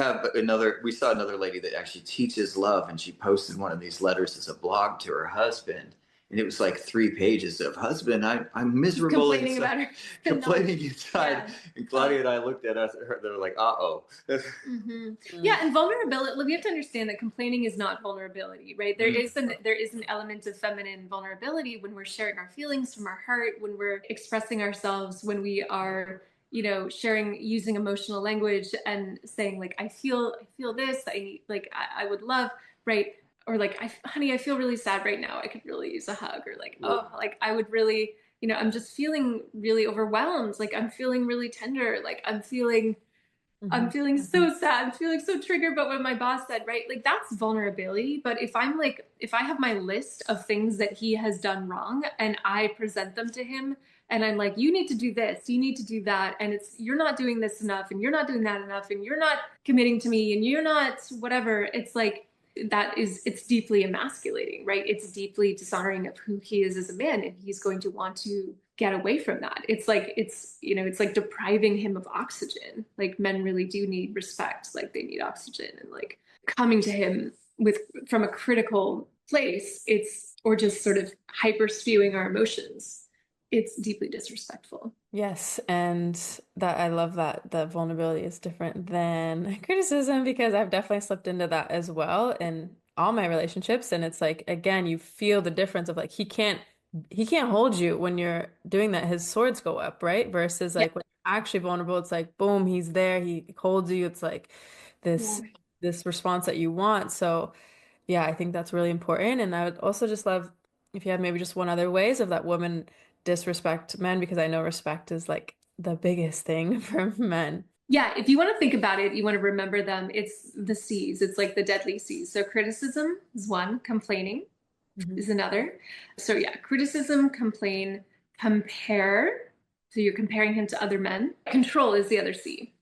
saw another lady that actually teaches love, and she posted one of these letters as a blog to her husband, and it was like 3 pages of husband, I'm miserable complaining inside, about her, complaining inside. Yeah. And Claudia and I looked at her, they were like, uh-oh. Mm-hmm. Yeah, and vulnerability, we have to understand that complaining is not vulnerability, right? There is an element of feminine vulnerability when we're sharing our feelings from our heart, when we're expressing ourselves, when we are sharing, using emotional language and saying like, I feel this, I would love, right? Or like, honey, I feel really sad right now. I could really use a hug. Or like, oh, like I would really, I'm just feeling really overwhelmed. Like I'm feeling really tender. Like I'm feeling so sad. I'm feeling so triggered. But what my boss said, right? Like that's vulnerability. But if I have my list of things that he has done wrong and I present them to him, and I'm like, you need to do this, you need to do that. And you're not doing this enough, and you're not doing that enough, and you're not committing to me, and you're not whatever. It's like, it's deeply emasculating, right? It's deeply dishonoring of who he is as a man. And he's going to want to get away from that. It's like, it's like depriving him of oxygen. Like men really do need respect. Like they need oxygen. And like, coming to him from a critical place, or just sort of hyper spewing our emotions, it's deeply disrespectful. Yes, and that I love that the vulnerability is different than criticism, because I've definitely slipped into that as well in all my relationships. And it's like, again, you feel the difference of like he can't hold you when you're doing that. His swords go up, right? Versus Yeah. like when you're actually vulnerable, it's like boom, he's there, he holds you. It's like this Yeah. this response that you want. So yeah, I think that's really important. And I would also just love if you have maybe just one other ways of that women disrespect men, because I know respect is like the biggest thing for men. Yeah, if you want to think about it, you want to remember them. It's the C's. It's like the deadly C's. So criticism is one, complaining Mhm. is another. So yeah, criticism, complain, compare. So you're comparing him to other men. Control is the other C.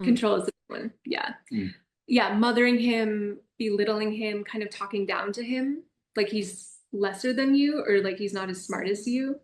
Mm. Control is the one. Yeah. Mm. Yeah, mothering him, belittling him, kind of talking down to him, like he's lesser than you or like he's not as smart as you.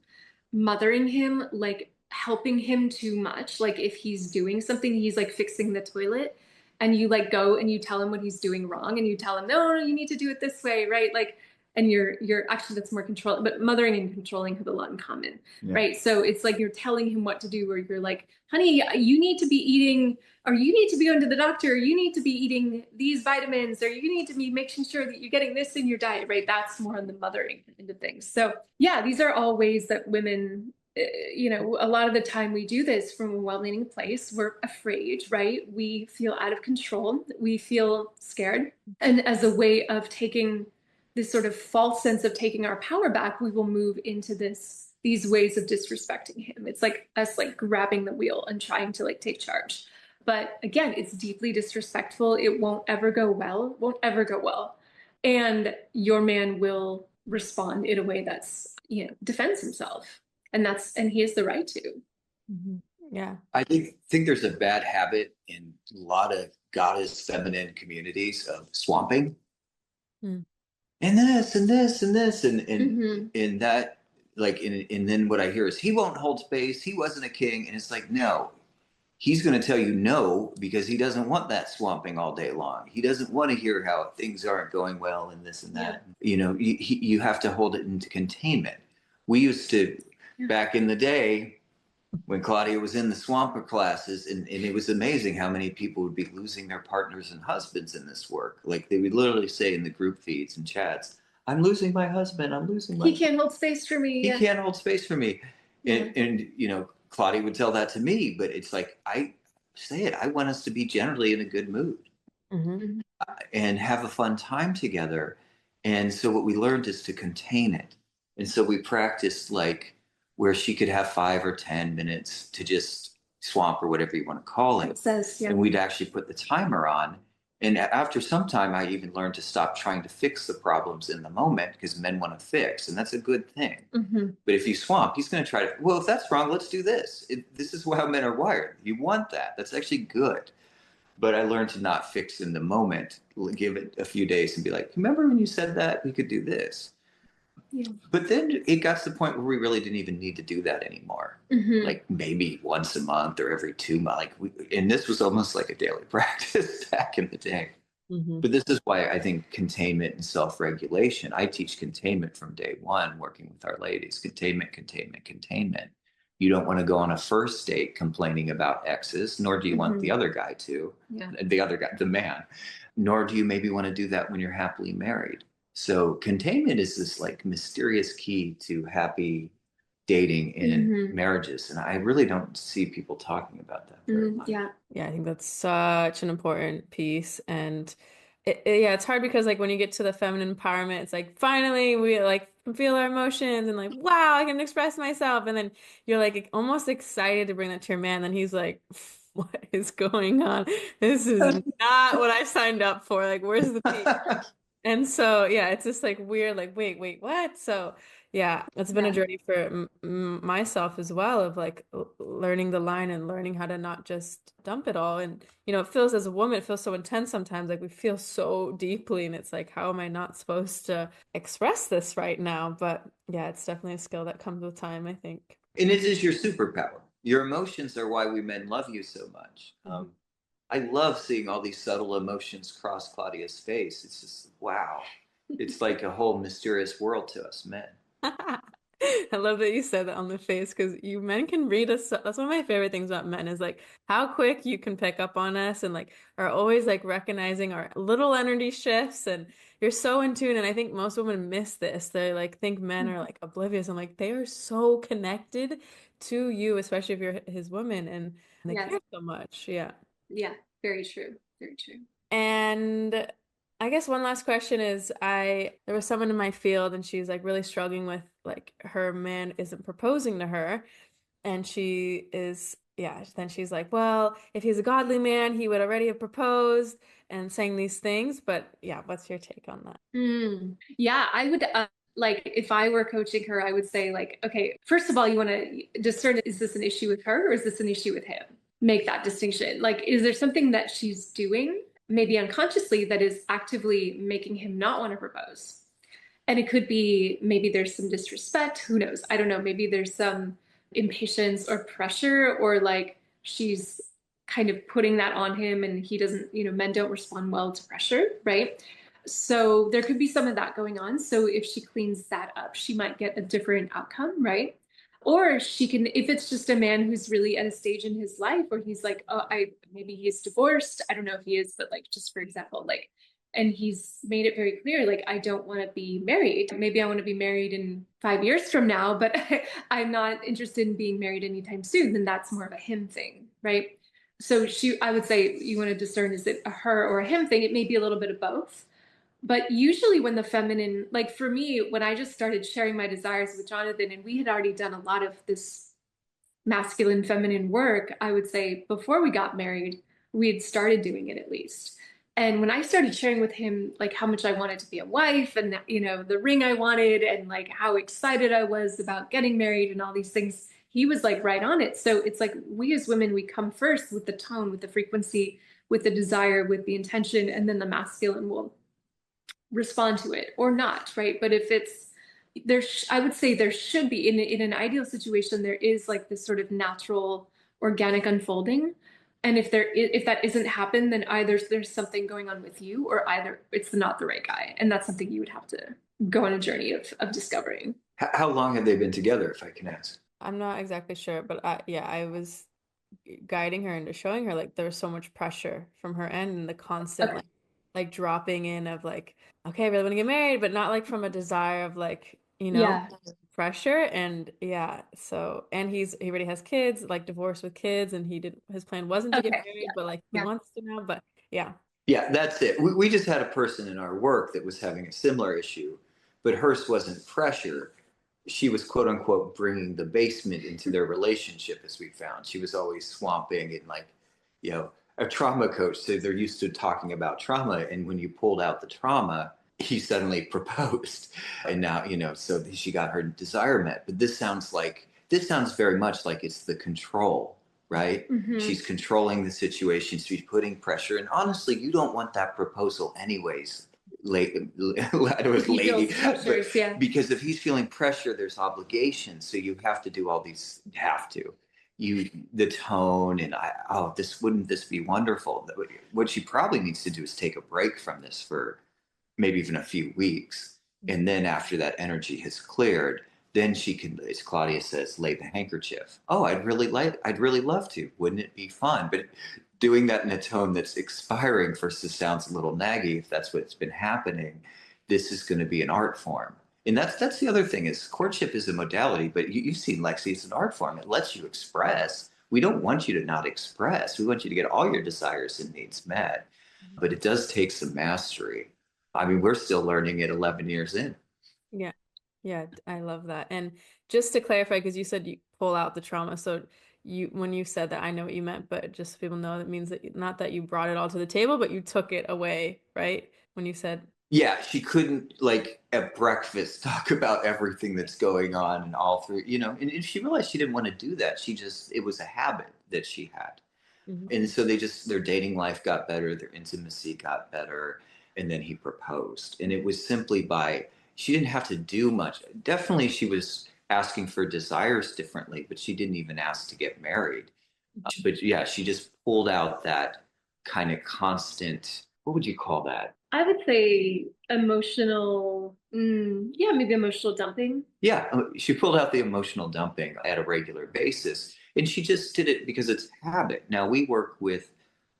Mothering him, like helping him too much. Like if he's doing something, he's like fixing the toilet, and you like go and you tell him what he's doing wrong, and you tell him, no, you need to do it this way, right? Like, and you're actually, that's more control, but mothering and controlling have a lot in common, Yeah. right? So it's like you're telling him what to do, or you're like, honey, you need to be eating, or you need to be going to the doctor, or you need to be eating these vitamins, or you need to be making sure that you're getting this in your diet, right? That's more on the mothering end of things. So yeah, these are all ways that women, a lot of the time we do this from a well-meaning place. We're afraid, right? We feel out of control. We feel scared. And as a way of taking this sort of false sense of taking our power back, we will move into these ways of disrespecting him. It's like us like grabbing the wheel and trying to like take charge. But again, it's deeply disrespectful. It won't ever go well, won't ever go well. And your man will respond in a way that's, defends himself. And he has the right to. Mhm. Yeah. I think there's a bad habit in a lot of goddess feminine communities of swamping. Mm. And this and this and this Mhm. and that, like, and then what I hear is he won't hold space. He wasn't a king. And it's like, no, he's going to tell you no, because he doesn't want that swamping all day long. He doesn't want to hear how things aren't going well and this and that. You have to hold it into containment. We used to, back in the day, when Claudia was in the swamper classes, and it was amazing how many people would be losing their partners and husbands in this work. Like they would literally say in the group feeds and chats, I'm losing my husband. I'm losing my He can't hold space for me. He can't hold space for me. Yeah. And Claudia would tell that to me, but it's like, I say it, I want us to be generally in a good mood Mhm. and have a fun time together. And so what we learned is to contain it. And so we practiced like where she could have 5 or 10 minutes to just swamp or whatever you want to call it. It says, yeah. And we'd actually put the timer on. And after some time, I even learned to stop trying to fix the problems in the moment, because men want to fix, and that's a good thing. Mm-hmm. But if you swamp, he's going to try to, well, if that's wrong, let's do this. This is how men are wired. You want that. That's actually good. But I learned to not fix in the moment, give it a few days and be like, remember when you said that we could do this? Yeah. But then it got to the point where we really didn't even need to do that anymore. Mm-hmm. Like maybe once a month or every 2 months. And this was almost like a daily practice back in the day. Mhm. But this is why I think containment and self-regulation, I teach containment from day one, working with our ladies. Containment, containment, containment. You don't want to go on a first date complaining about exes, nor do you want the other guy to, the other guy, the man, nor do you maybe want to do that when you're happily married. So containment is this like mysterious key to happy dating in marriages. And I really don't see people talking about that very much. Yeah. Yeah, I think that's such an important piece. And yeah, it's hard because like when you get to the feminine empowerment, it's like finally we like can feel our emotions and like, wow, I can express myself. And then you're like almost excited to bring that to your man. Then he's like, what is going on? This is not what I signed up for. Like, where's the peace? And so, yeah, it's just like weird, like, wait, what? So, yeah, it's been a journey for myself as well of like learning the line and learning how to not just dump it all. And, it feels as a woman, it feels so intense sometimes, like we feel so deeply. And it's like, how am I not supposed to express this right now? But yeah, it's definitely a skill that comes with time, I think. And it is your superpower. Your emotions are why we men love you so much. I love seeing all these subtle emotions cross Claudia's face. It's just, wow. It's like a whole mysterious world to us men. I love that you said that on the face because you men can read us. That's one of my favorite things about men is like how quick you can pick up on us and like are always like recognizing our little energy shifts and you're so in tune. And I think most women miss this. They like think men are like oblivious. I'm like they are so connected to you, especially if you're his woman, and they Yes. care so much. Yeah. Yeah. Very true. Very true. And I guess one last question is there was someone in my field and she's like really struggling with like her man isn't proposing to her and she is then she's like, well, if he's a godly man, he would already have proposed and saying these things. But yeah, what's your take on that? Yeah, I would like if I were coaching her, I would say like, okay, first of all, you want to discern, is this an issue with her or is this an issue with him? Make that distinction. Like, is there something that she's doing, maybe unconsciously, that is actively making him not want to propose? And it could be maybe there's some disrespect, who knows? I don't know. Maybe there's some impatience or pressure, or like she's kind of putting that on him and he doesn't, men don't respond well to pressure, right? So there could be some of that going on. So if she cleans that up, she might get a different outcome, right? Or she can, if it's just a man who's really at a stage in his life where he's like, oh, maybe he's divorced. I don't know if he is, but like, just for example, like, and he's made it very clear, like, I don't want to be married. Maybe I want to be married in 5 years from now, but I'm not interested in being married anytime soon. Then that's more of a him thing, right? So I would say you want to discern, is it a her or a him thing? It may be a little bit of both. But usually when the feminine, like for me, when I just started sharing my desires with Jonathan, and we had already done a lot of this masculine, feminine work, I would say before we got married, we had started doing it at least. And when I started sharing with him, like how much I wanted to be a wife and, the ring I wanted and like how excited I was about getting married and all these things, he was like right on it. So it's like we as women, we come first with the tone, with the frequency, with the desire, with the intention, and then the masculine will respond to it or not, right? But if it's I would say there should be in an ideal situation, there is like this sort of natural organic unfolding. And if that isn't happen, then either there's something going on with you or either it's not the right guy. And that's something you would have to go on a journey of discovering. How long have they been together, if I can ask? I'm not exactly sure, but I was guiding her into showing her like there was so much pressure from her end and the constant Okay. like dropping in of like, okay, I really want to get married, but not like from a desire of like, Yeah. pressure. And yeah, so and he already has kids, like divorced with kids, and his plan wasn't to get Okay. married, Yeah. but like he Yeah. wants to now. But yeah. Yeah, that's it. We just had a person in our work that was having a similar issue, but hers wasn't pressure. She was quote unquote bringing the basement into their relationship, as we found. She was always swamping and like, a trauma coach. So they're used to talking about trauma. And when you pulled out the trauma, he suddenly proposed. And now, so she got her desire met. But this sounds very much like it's the control, right? Mm-hmm. She's controlling the situation. She's putting pressure. And honestly, you don't want that proposal anyways. I was lady, but, yeah. because if he's feeling pressure, there's obligation. So you have to do all these, the tone and wouldn't this be wonderful? What she probably needs to do is take a break from this for maybe even a few weeks. And then after that energy has cleared, then she can, as Claudia says, lay the handkerchief. Oh, I'd really love to. Wouldn't it be fun? But doing that in a tone that's expiring versus sounds a little naggy, if that's what's been happening, this is going to be an art form. And that's the other thing is courtship is a modality, but you've seen Lexy, it's an art form. It lets you express. We don't want you to not express. We want you to get all your desires and needs met. But it does take some mastery. I mean, we're still learning it 11 years in. Yeah. Yeah, I love that. And just to clarify, because you said you pull out the trauma. So when you said that, I know what you meant, but just so people know, that means that not that you brought it all to the table, but you took it away, right? When you said. Yeah, she couldn't like at breakfast talk about everything that's going on and all through, and she realized she didn't want to do that. It was a habit that she had. Mm-hmm. And so their dating life got better, their intimacy got better. And then he proposed. And it was simply she didn't have to do much. Definitely she was asking for desires differently, but she didn't even ask to get married. But yeah, she just pulled out that kind of constant, what would you call that? I would say emotional, yeah, maybe emotional dumping. Yeah, she pulled out the emotional dumping at a regular basis, and she just did it because it's habit. Now we work with,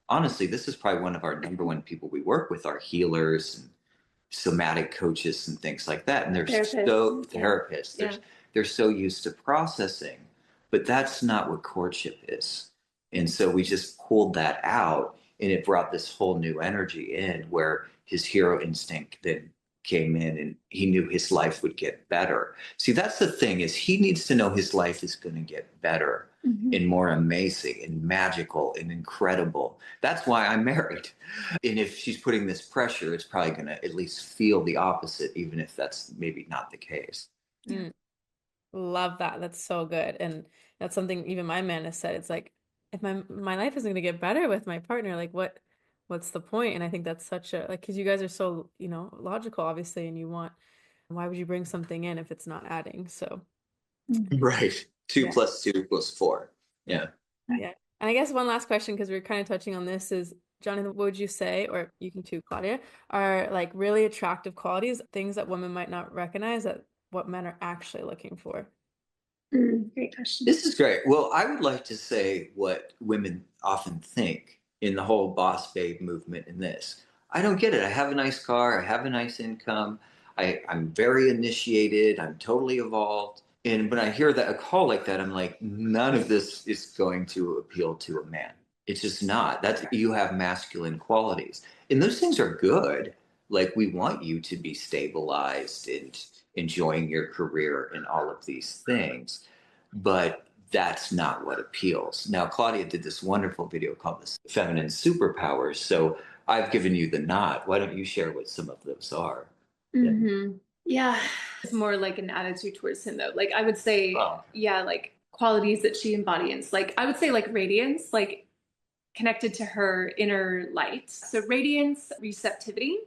honestly, this is probably one of our number one people we work with are healers and somatic coaches and things like that. And they're so Therapists. therapists. Yeah. They're so used to processing, but that's not what courtship is. And so we just pulled that out, and it brought this whole new energy in where his hero instinct then came in, and he knew his life would get better. See, that's the thing, is he needs to know his life is going to get better and more amazing and magical and incredible. That's why I'm married. And if she's putting this pressure, it's probably going to at least feel the opposite, even if that's maybe not the case. Mm. Love that. That's so good. And that's something even my man has said. It's like, if my life isn't going to get better with my partner, like what's the point? And I think that's such a, like, because you guys are so, logical, obviously, and why would you bring something in if it's not adding? So Right. Two yeah. plus two equals four. Yeah. Yeah. And I guess one last question, because we're kind of touching on this, is Jonathan, what would you say, or you can too, Claudia, are like really attractive qualities, things that women might not recognize that what men are actually looking for? Great question. This is great. Well, I would like to say what women often think in the whole boss babe movement in this. I don't get it. I have a nice car. I have a nice income. I'm very initiated. I'm totally evolved. And when I hear that a call like that, I'm like, none of this is going to appeal to a man. It's just not. That's, you have masculine qualities. And those things are good. Like, we want you to be stabilized and enjoying your career and all of these things, but that's not what appeals. Now, Claudia did this wonderful video called The Feminine Superpowers. So I've given you the nod. Why don't you share what some of those are? Yeah. It's more like an attitude towards him, though. Like, I would say, Oh. yeah, like qualities that she embodies. Like, I would say, like, radiance, like connected to her inner light. So, radiance, receptivity.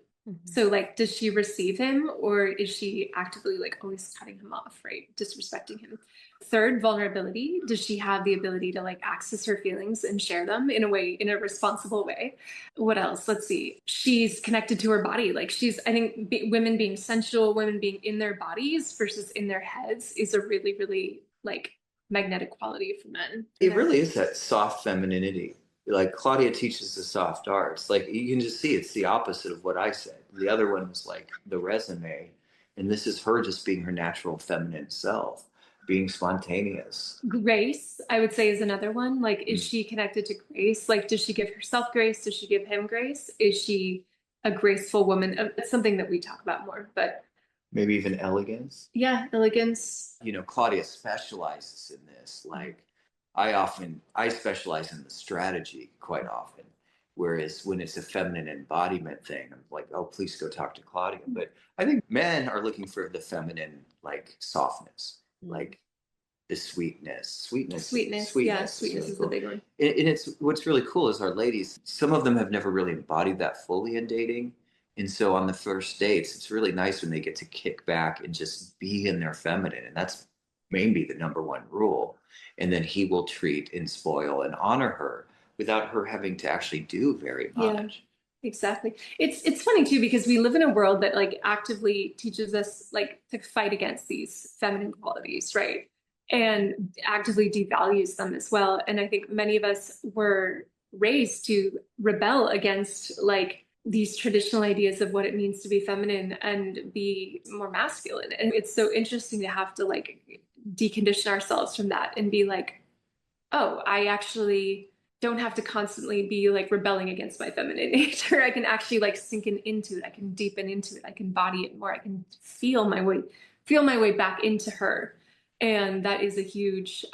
So, like, does she receive him, or is she actively like always cutting him off, right? Disrespecting him. Third, vulnerability. Does she have the ability to like access her feelings and share them in a way, in a responsible way? What else? Let's see. She's connected to her body. Like, I think women being sensual, women being in their bodies versus in their heads is a really, really like magnetic quality for men. It really is that soft femininity. Like, Claudia teaches the soft arts. Like, you can just see it's the opposite of what I said. The other one was like the resume, and this is her just being her natural feminine self, being spontaneous. Grace, I would say, is another one. Like, is she connected to grace? Like, does she give herself grace? Does she give him grace? Is she a graceful woman? It's something that we talk about more, but Maybe even elegance. yeah, elegance. Claudia specializes in this. Like, I specialize in the strategy quite often. Whereas when it's a feminine embodiment thing, I'm like, oh, please go talk to Claudia. But I think men are looking for the feminine, like, softness, like the sweetness. Yeah, sweetness is the big one. And it's, what's really cool is our ladies, some of them have never really embodied that fully in dating. And so on the first dates, it's really nice when they get to kick back and just be in their feminine. And that's maybe the number one rule. And then he will treat and spoil and honor her without her having to actually do very much. Yeah, exactly. It's funny too, because we live in a world that like actively teaches us like to fight against these feminine qualities, right? And actively devalues them as well. And I think many of us were raised to rebel against like these traditional ideas of what it means to be feminine and be more masculine. And it's so interesting to have to like decondition ourselves from that and be like, oh, I actually don't have to constantly be like rebelling against my feminine nature. I can actually like sink into it. I can deepen into it. I can body it more. I can feel my way back into her. And that is a huge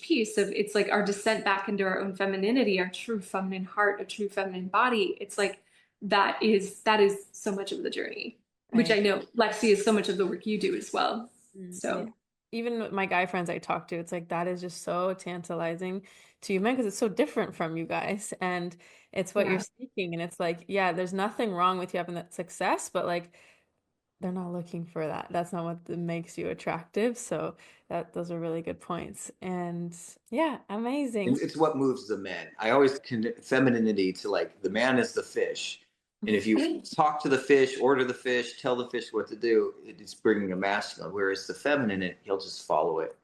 piece of, it's like our descent back into our own femininity, our true feminine heart, a true feminine body. It's like, that is so much of the journey, which I know, Lexy, is so much of the work you do as well. So even my guy friends I talk to, it's like, that is just so tantalizing to you men, because it's so different from you guys, and it's what you're seeking. And it's like, yeah, there's nothing wrong with you having that success, but like, they're not looking for that. That's not what makes you attractive. So those are really good points. And yeah, amazing. It's what moves the men. I always connect femininity to like the man is the fish. And if you talk to the fish, order the fish, tell the fish what to do, it's bringing a masculine. Whereas the feminine, he'll just follow it.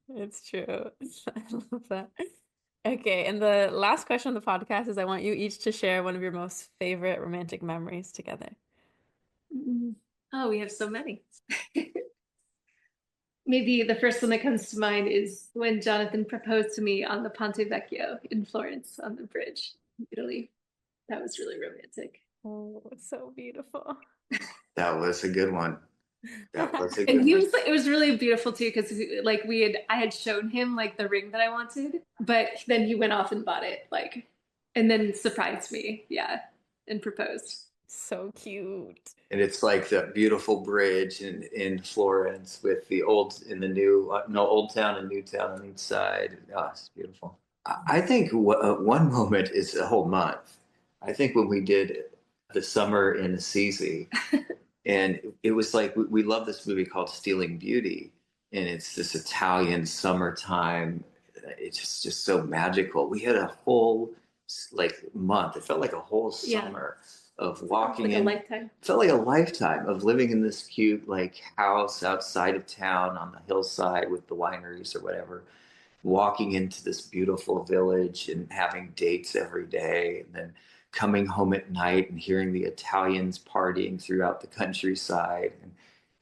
It's true. I love that. Okay, and the last question of the podcast is I want you each to share one of your most favorite romantic memories together. Oh, we have so many. Maybe the first one that comes to mind is when Jonathan proposed to me on the Ponte Vecchio in Florence on the bridge in Italy. That was really romantic. Oh, it's so beautiful. That was a good one. That was a good And he one. was like, it was really beautiful too, because like I had shown him like the ring that I wanted, but then he went off and bought it, like, and then surprised me, yeah, and proposed. So cute. And it's like the beautiful bridge in Florence with the old and the new, old town and new town on each side. Oh, it's beautiful. I think one moment is a whole month. I think when we did the summer in Assisi, and it was like, we love this movie called Stealing Beauty. And it's this Italian summertime. It's just so magical. We had a whole like month. It felt like a whole summer of walking in. Like a lifetime. Felt like a lifetime of living in this cute like house outside of town on the hillside with the wineries or whatever, walking into this beautiful village and having dates every day, and then coming home at night and hearing the Italians partying throughout the countryside. And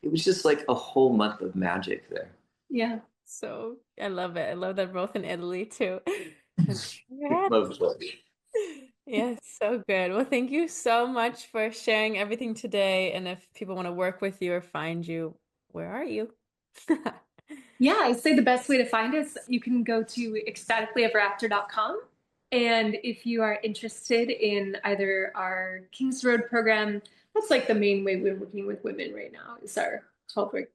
it was just like a whole month of magic there. Yeah. So I love it. I love that both in Italy too. Lovely. Yes, so good. Well, thank you so much for sharing everything today. And if people want to work with you or find you, where are you? Yeah, I'd say the best way to find us, you can go to ecstaticallyeverafter.com. And if you are interested in either our Kings Road program, that's like the main way we're working with women right now, is our 12-week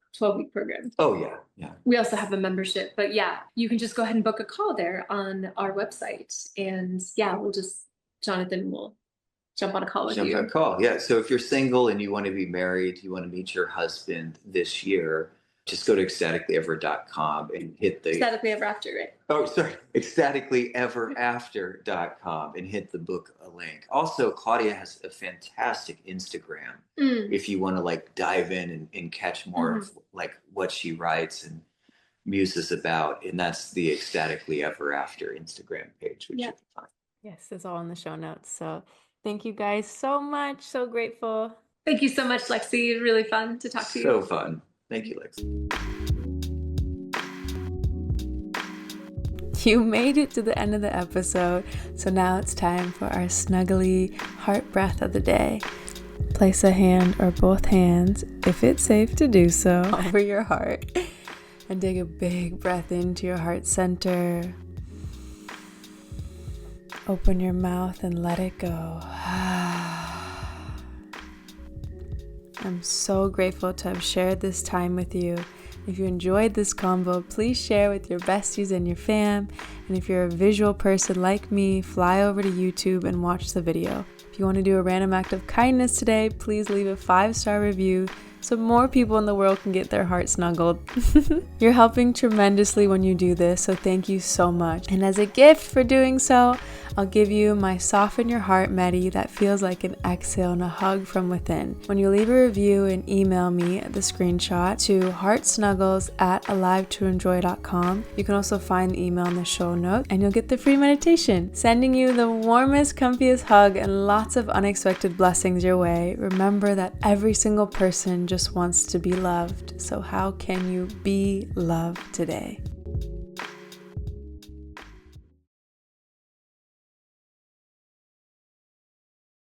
program. Oh, yeah. Yeah. We also have a membership, but yeah, you can just go ahead and book a call there on our website. And yeah, Jonathan will jump on a call with you. Jump on a call. Yeah. So if you're single and you want to be married, you want to meet your husband this year, just go to ecstaticallyever.com and hit the Ecstatically Ever After, right? Oh, sorry. ecstaticallyeverafter.com and hit the book a link. Also, Claudia has a fantastic Instagram if you want to like dive in and catch more of like what she writes and muses about. And that's the Ecstatically Ever After Instagram page, which you can find. Yes, it's all in the show notes. So thank you guys so much. So grateful. Thank you so much, Lexy. Really fun to talk to you. So fun. Thank you, Lexy. You made it to the end of the episode, so now it's time for our snuggly heart breath of the day. Place a hand or both hands, if it's safe to do so, over your heart and take a big breath into your heart center. Open your mouth and let it go. I'm so grateful to have shared this time with you. If you enjoyed this combo, please share with your besties and your fam. And if you're a visual person like me, fly over to YouTube and watch the video. If you want to do a random act of kindness today, please leave a 5-star review so more people in the world can get their heart snuggled. You're helping tremendously when you do this, so thank you so much. And as a gift for doing so, I'll give you my Soften Your Heart Medi that feels like an exhale and a hug from within. When you leave a review and email me the screenshot to heartsnuggles@alivetoenjoy.com, you can also find the email in the show notes and you'll get the free meditation. Sending you the warmest, comfiest hug and lots of unexpected blessings your way. Remember that every single person just wants to be loved. So how can you be loved today?